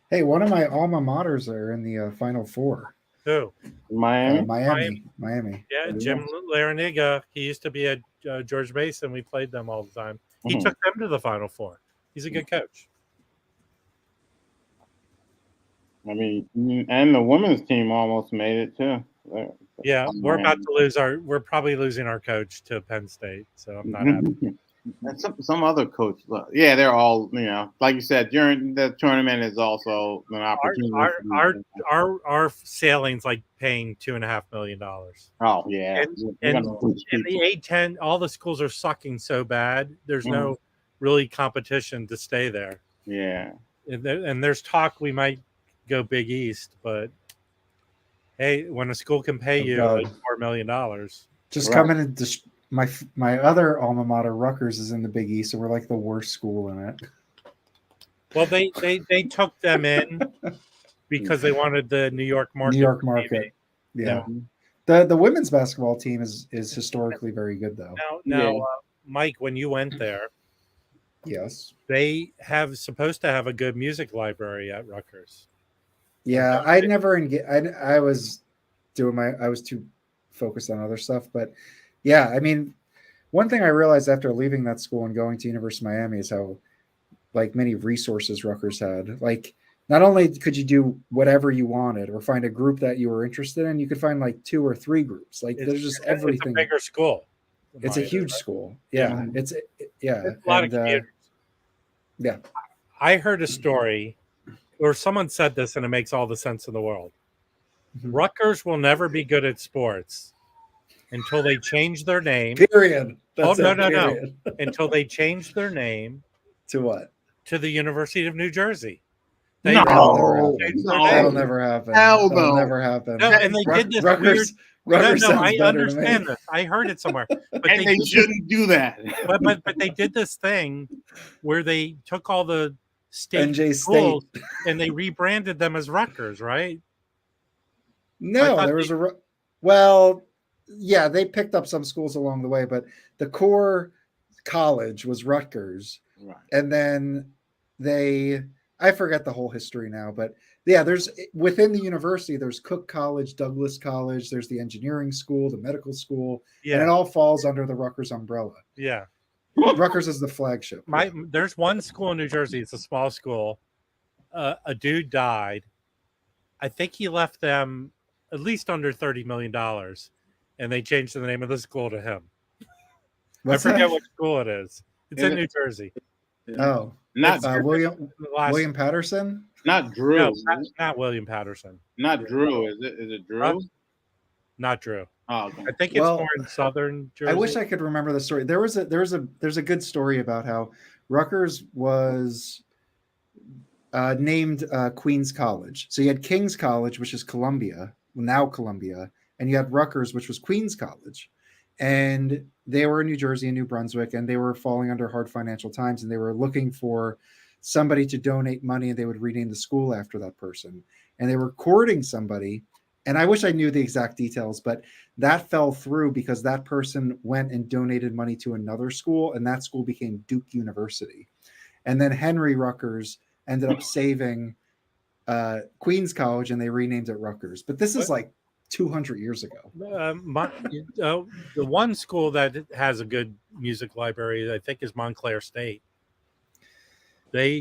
Hey, one of my alma maters are in the Final Four. Who? Miami. Miami. Yeah, Jim Laraniga. He used to be at George Mason. We played them all the time. He took them to the Final Four. He's a good coach. I mean, and the women's team almost made it too. Yeah, we're probably losing our coach to Penn State, so I'm not happy. And some other coach. Yeah, they're all, like you said, during the tournament is also an opportunity. Our sailing's like paying $2.5 million. Oh yeah, and the A-10, all the schools are sucking so bad. There's no really competition to stay there. Yeah, and there's talk we might go Big East, but hey, when a school can pay you like $4 million, just come in and my other alma mater, Rutgers, is in the Big East, so we're like the worst school in it. Well, they took them in because they wanted the New York market. New York market, yeah. The women's basketball team is historically very good, though. Now, Mike, when you went there, yes, they supposed to have a good music library at Rutgers. Yeah, I never I was too focused on other stuff, but yeah, I mean, one thing I realized after leaving that school and going to University of Miami is how like many resources Rutgers had. Like, not only could you do whatever you wanted or find a group that you were interested in, you could find like 2 or 3 groups. Like, there's just everything. It's a bigger school. It's a huge school. Yeah, it's a lot of computers. Yeah, I heard a story, or someone said this, and it makes all the sense in the world. Rutgers will never be good at sports until they change their name. Period. No. Until they change their name to what? To the University of New Jersey. That'll never happen. That'll never happen. No, and they did this Rutgers I understand this. I heard it somewhere. But they shouldn't do that. But they did this thing where they took all the state NJ schools State and they rebranded them as Rutgers, right? No, there was yeah, they picked up some schools along the way, but the core college was Rutgers. Right. And then I forget the whole history now, but yeah, there's within the university, there's Cook College, Douglas College, there's the engineering school, the medical school, and it all falls under the Rutgers umbrella. Yeah. Rutgers is the flagship. There's one school in New Jersey. It's a small school. A dude died. I think he left them at least under $30 million, and they changed the name of the school to him. I forget what school it is. It's in New Jersey. Oh, not William Patterson? Not Drew. No, not William Patterson. Not Drew. Is it Drew? Not Drew. Oh, okay. I think it's Well, more in southern Jersey. I wish I could remember the story. There's a good story about how Rutgers was named Queens College. So you had King's College, which is Columbia, now Columbia, and you had Rutgers, which was Queens College. And they were in New Jersey and New Brunswick, and they were falling under hard financial times, and they were looking for somebody to donate money, and they would rename the school after that person. And they were courting somebody, and I wish I knew the exact details, but that fell through because that person went and donated money to another school, and that school became Duke University. And then Henry Rutgers ended up saving Queens College, and they renamed it Rutgers. But this is like 200 years ago. The one school that has a good music library, I think, is Montclair State. They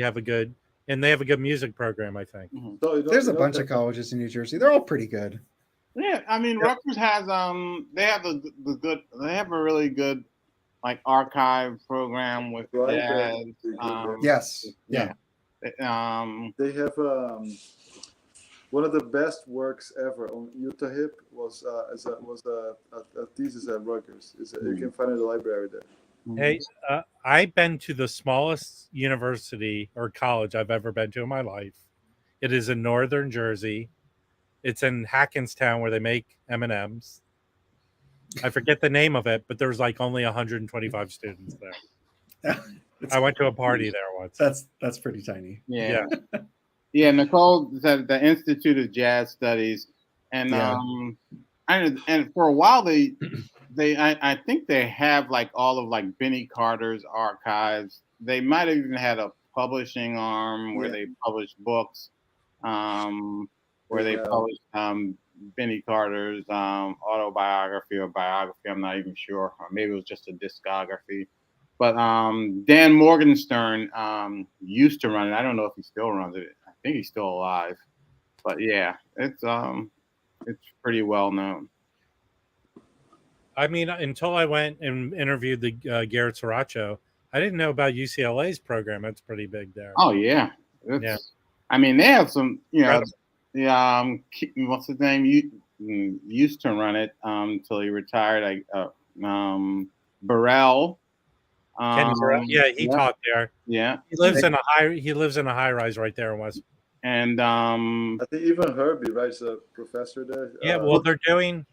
have a good, and they have a good music program, I think. Mm-hmm. So there's a bunch of colleges in New Jersey. They're all pretty good. Yeah, I mean, Rutgers has they have they have a really good like archive program with jazz. Yes. Yeah. They have one of the best works ever on Utah Hip was a thesis at Rutgers. You can find it in the library there. Hey, I've been to the smallest university or college I've ever been to in my life. It is in northern Jersey. It's in Hackenstown, where they make M&Ms. I forget the name of it, but there's like only 125 students there. I went to a party there once. That's pretty tiny. Yeah. Yeah, Nicole said the Institute of Jazz Studies, and and for a while I think they have like all of like Benny Carter's archives. They might have even had a publishing arm where they published books, where they published Benny Carter's autobiography or biography. I'm not even sure, or maybe it was just a discography. But Dan Morgenstern used to run it. I don't know if he still runs it. I think he's still alive. But yeah, it's pretty well known. I mean, until I went and interviewed the Garrett Sriracha, I didn't know about UCLA's program. It's pretty big there. Oh yeah, I mean, they have some. What's his name? Used to run it until he retired. Burrell. Kenny Burrell. Yeah, he taught there. Yeah, he lives in a high rise right there in West. And I think even Herbie, right, is a professor there. Yeah, well, they're doing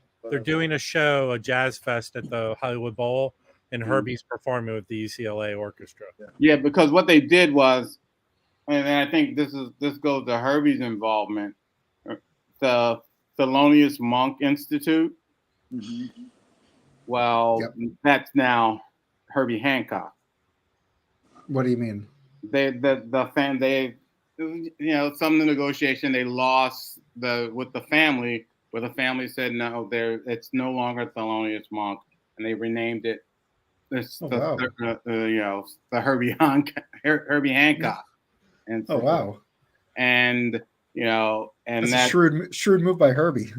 a show, a jazz fest at the Hollywood Bowl, and Herbie's performing with the UCLA orchestra. Yeah, because what they did was, and I think this goes to Herbie's involvement, the Thelonious Monk Institute. Mm-hmm. Well, that's now Herbie Hancock. What do you mean? Some negotiation they lost with the family, where the family said no, it's no longer Thelonious Monk, and they renamed it. The Herbie Hancock. And and that's a shrewd move by Herbie.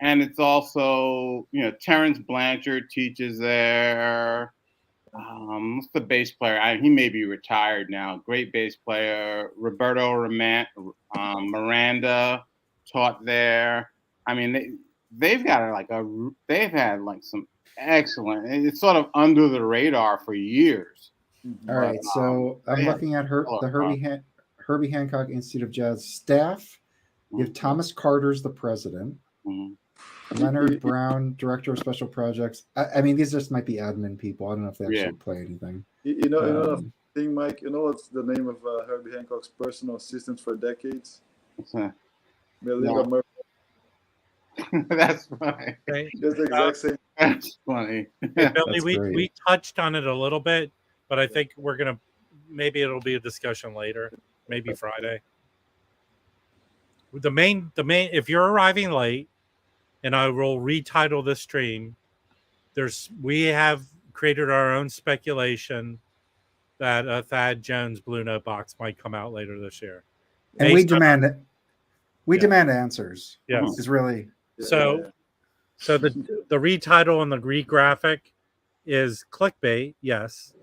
And it's also Terrence Blanchard teaches there. What's the bass player? He may be retired now. Great bass player. Roberto Miranda taught there. I mean, they've got they've had some excellent. It's sort of under the radar for years. All right, so I'm looking at the Herbie Hancock Institute of Jazz staff. You have Thomas Carter's the president. Mm-hmm. Leonard Brown, director of special projects. I mean, these just might be admin people. I don't know if they actually play anything. You know the thing, Mike. You know what's the name of Herbie Hancock's personal assistant for decades? Melinda Murphy. That's funny. Just the exact same. That's funny. Hey, Billy, we touched on it a little bit, but I think maybe it'll be a discussion later, maybe Friday. The main. If you're arriving late, and I will retitle this stream, we have created our own speculation that a Thad Jones Blue Note box might come out later this year. And we demand answers. Yes. Is really so the retitle and the graphic is clickbait, yes,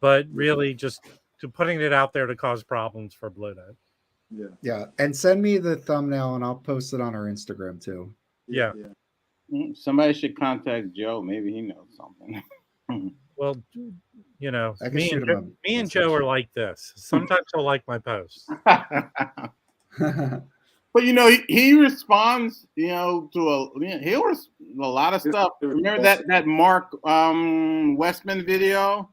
but really just putting it out there to cause problems for Blue Note. Yeah. And send me the thumbnail and I'll post it on our Instagram too. Yeah. Somebody should contact Joe. Maybe he knows something. Well, you know, I can me shoot and, him a me and Joe message. are like this. Sometimes he'll like my posts. But you know, he responds, you know, to a lot of stuff. Remember that Mark Westman video,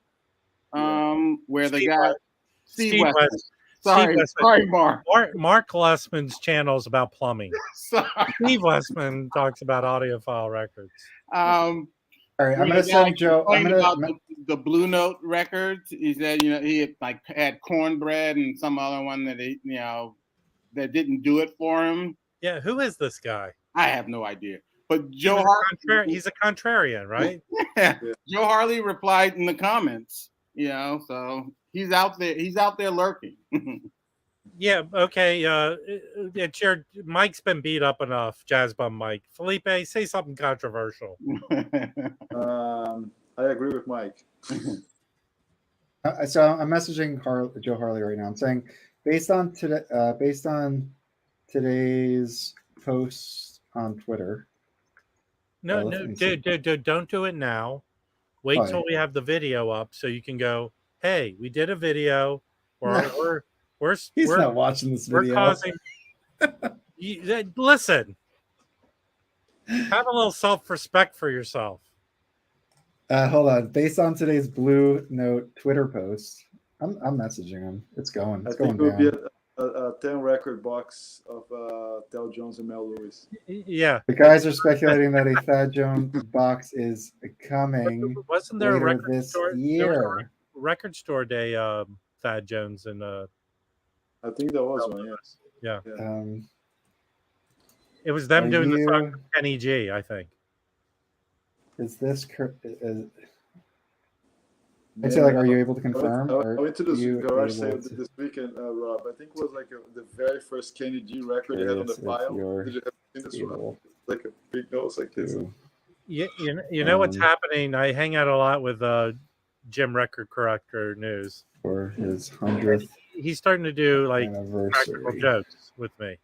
where the guy Steve Westman. Sorry, Mark. Mark Lessman's channel is about plumbing. Sorry. Steve Westman talks about audiophile records. All right, I'm gonna send Joe. I'm gonna the Blue Note records. He said, you know, he had cornbread and some other one that he, you know, that didn't do it for him. Yeah, who is this guy? I have no idea. But Joe Harley, he's a contrarian, right? Yeah. Joe Harley replied in the comments, you know, so he's out there. He's out there lurking. Yeah. Okay. It's your Mike's been beat up enough. Jazz bum Mike. Felipe, say something controversial. I agree with Mike. So I'm messaging Joe Harley right now. I'm saying based on today's post on Twitter. No, dude, don't do it now. Wait till we have the video up so you can go, hey, we did a video. He's not watching this video. We're causing. Listen, have a little self-respect for yourself. Hold on. Based on today's Blue Note Twitter post, I'm messaging him. It's going. It's going down. It will be a 10 record box of Tel Jones and Mel Lewis. Yeah. The guys are speculating that a Thad Jones box is coming. Wasn't there a record this store year? Record store day, Thad Jones and I think there was one. Yes. Yeah. It was them doing the song with Kenny G, I think. Is this? I'd say, like, are you able to confirm? I went to the garage sale this weekend, Rob. I think it was like the very first Kenny G record they had on the file. Did you have seen this one? Like a big nose like this. Yeah, you know what's happening? I hang out a lot with Jim Record Corrector News for his 100th. He's starting to do like practical jokes with me.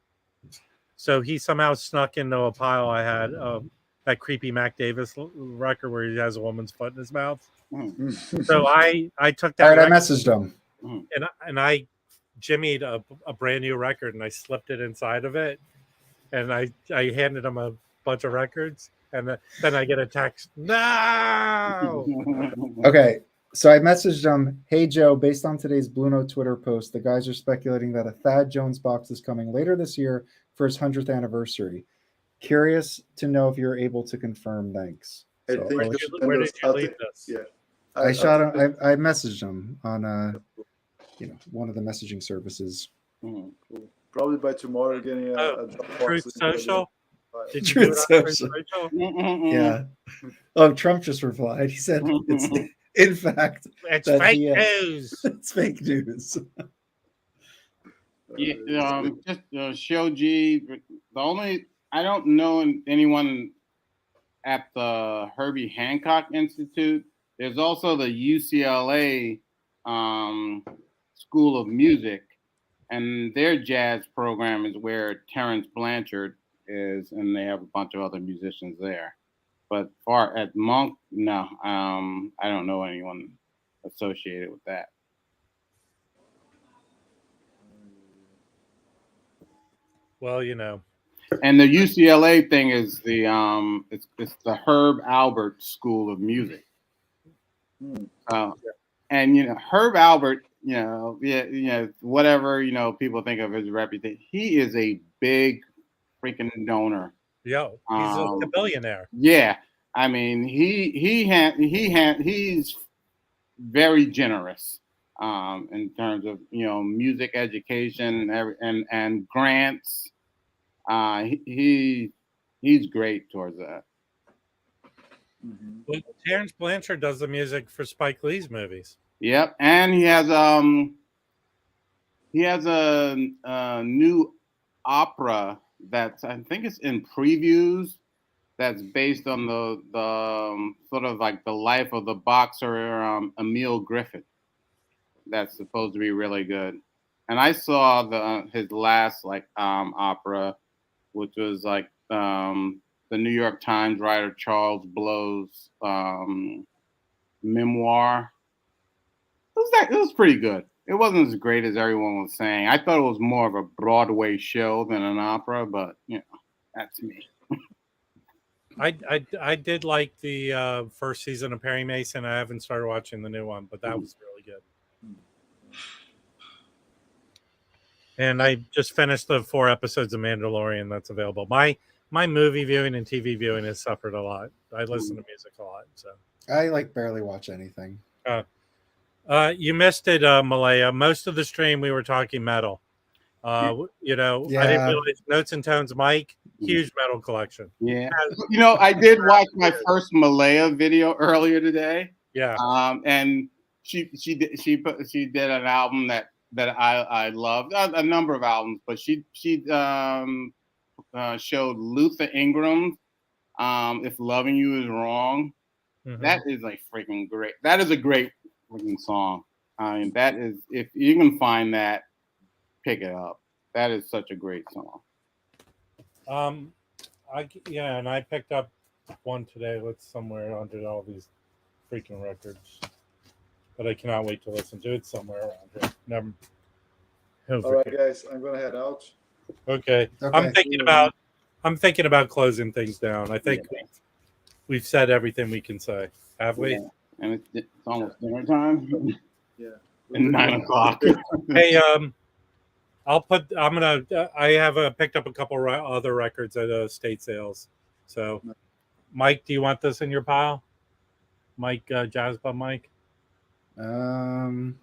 So he somehow snuck into a pile I had that creepy Mac Davis record where he has a woman's foot in his mouth. So I took that. All right, I messaged him, and I jimmied a brand new record and I slipped it inside of it, and I handed him a bunch of records, and then I get a text. No. Okay. So I messaged him, hey, Joe, based on today's Blue Note Twitter post, the guys are speculating that a Thad Jones box is coming later this year for his 100th anniversary. Curious to know if you're able to confirm. Thanks. So where did you leave this? Yeah. I shot him. I messaged him on one of the messaging services. Cool. Probably by tomorrow getting a Truth Social. Did you Social? Yeah. Oh, Trump just replied. He said it's in fact it's fake news. It's fake news. Yeah, just Shoji. I don't know anyone at the Herbie Hancock Institute. There's also the UCLA School of Music, and their jazz program is where Terrence Blanchard is, and they have a bunch of other musicians there. But far at Monk, no, I don't know anyone associated with that. Well, you know. And the UCLA thing is the it's the Herb Alpert School of Music. And you know, Herb Alpert, whatever people think of his reputation, he is a big freaking donor. Yeah, he's a billionaire. Yeah, I mean he's very generous in terms of music education and grants. He's great towards that. Well, Terrence Blanchard does the music for Spike Lee's movies. Yep, and he has a new opera that's, I think it's in previews, that's based on the sort of like the life of the boxer Emil Griffith. That's supposed to be really good. And I saw his last opera, which was like the New York Times writer Charles Blow's memoir. It was pretty good. It wasn't as great as everyone was saying. I thought it was more of a Broadway show than an opera, but that's me. I did like the first season of Perry Mason. I haven't started watching the new one, but that was really good. And I just finished the 4 episodes of Mandalorian that's available. My movie viewing and TV viewing has suffered a lot. I listen to music a lot, so I like barely watch anything. You missed it, Malaya. Most of the stream we were talking metal. I didn't realize Notes and Tones Mike, huge metal collection. Yeah. I did watch my first Malaya video earlier today. Yeah. And she did an album that I loved, a number of albums, but she showed Luther Ingram's If Loving You Is Wrong. Mm-hmm. That is like freaking great. That is a great freaking song. I mean, that is, if you can find that, pick it up. That is such a great song. And I picked up one today. It's somewhere under all these freaking records, but I cannot wait to listen to it somewhere around here. Never. All right, guys, I'm gonna head out. Okay. I'm thinking about closing things down. I think we've said everything we can say, have we? Yeah. And it's almost dinner time. Yeah. And 9 o'clock. Hey, I have picked up a couple other records at estate sales. So, Mike, do you want this in your pile? Mike, Jazz Club Mike? No,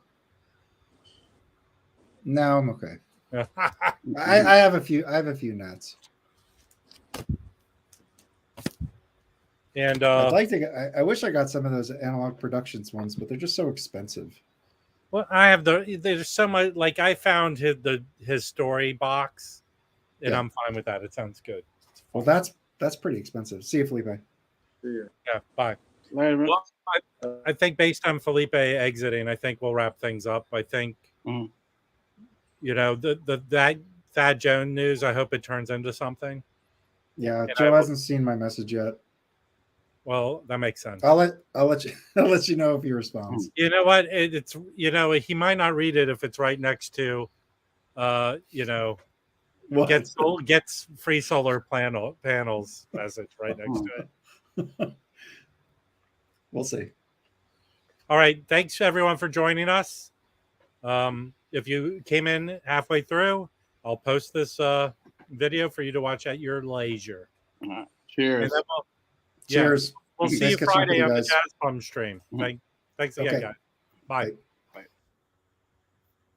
I'm okay. I have a few nuts. And I'd like to. I wish I got some of those Analog Productions ones, but they're just so expensive. Well, there's so much. Like I found his story box, and I'm fine with that. It sounds good. Well, that's pretty expensive. See you, Felipe. See you. Yeah, bye. Later. Well, I think based on Felipe exiting, I think we'll wrap things up. I think, that Thad Jones news. I hope it turns into something. Yeah, and Joe hasn't seen my message yet. Well, that makes sense. I'll let you know if he responds. You know what? It's he might not read it if it's right next to, gets free solar panels message right next to it. We'll see. All right, thanks everyone for joining us. If you came in halfway through, I'll post this video for you to watch at your leisure. Cheers. Cheers. We'll see you Friday on the Jazz Plum stream. Thanks again, guys. Bye.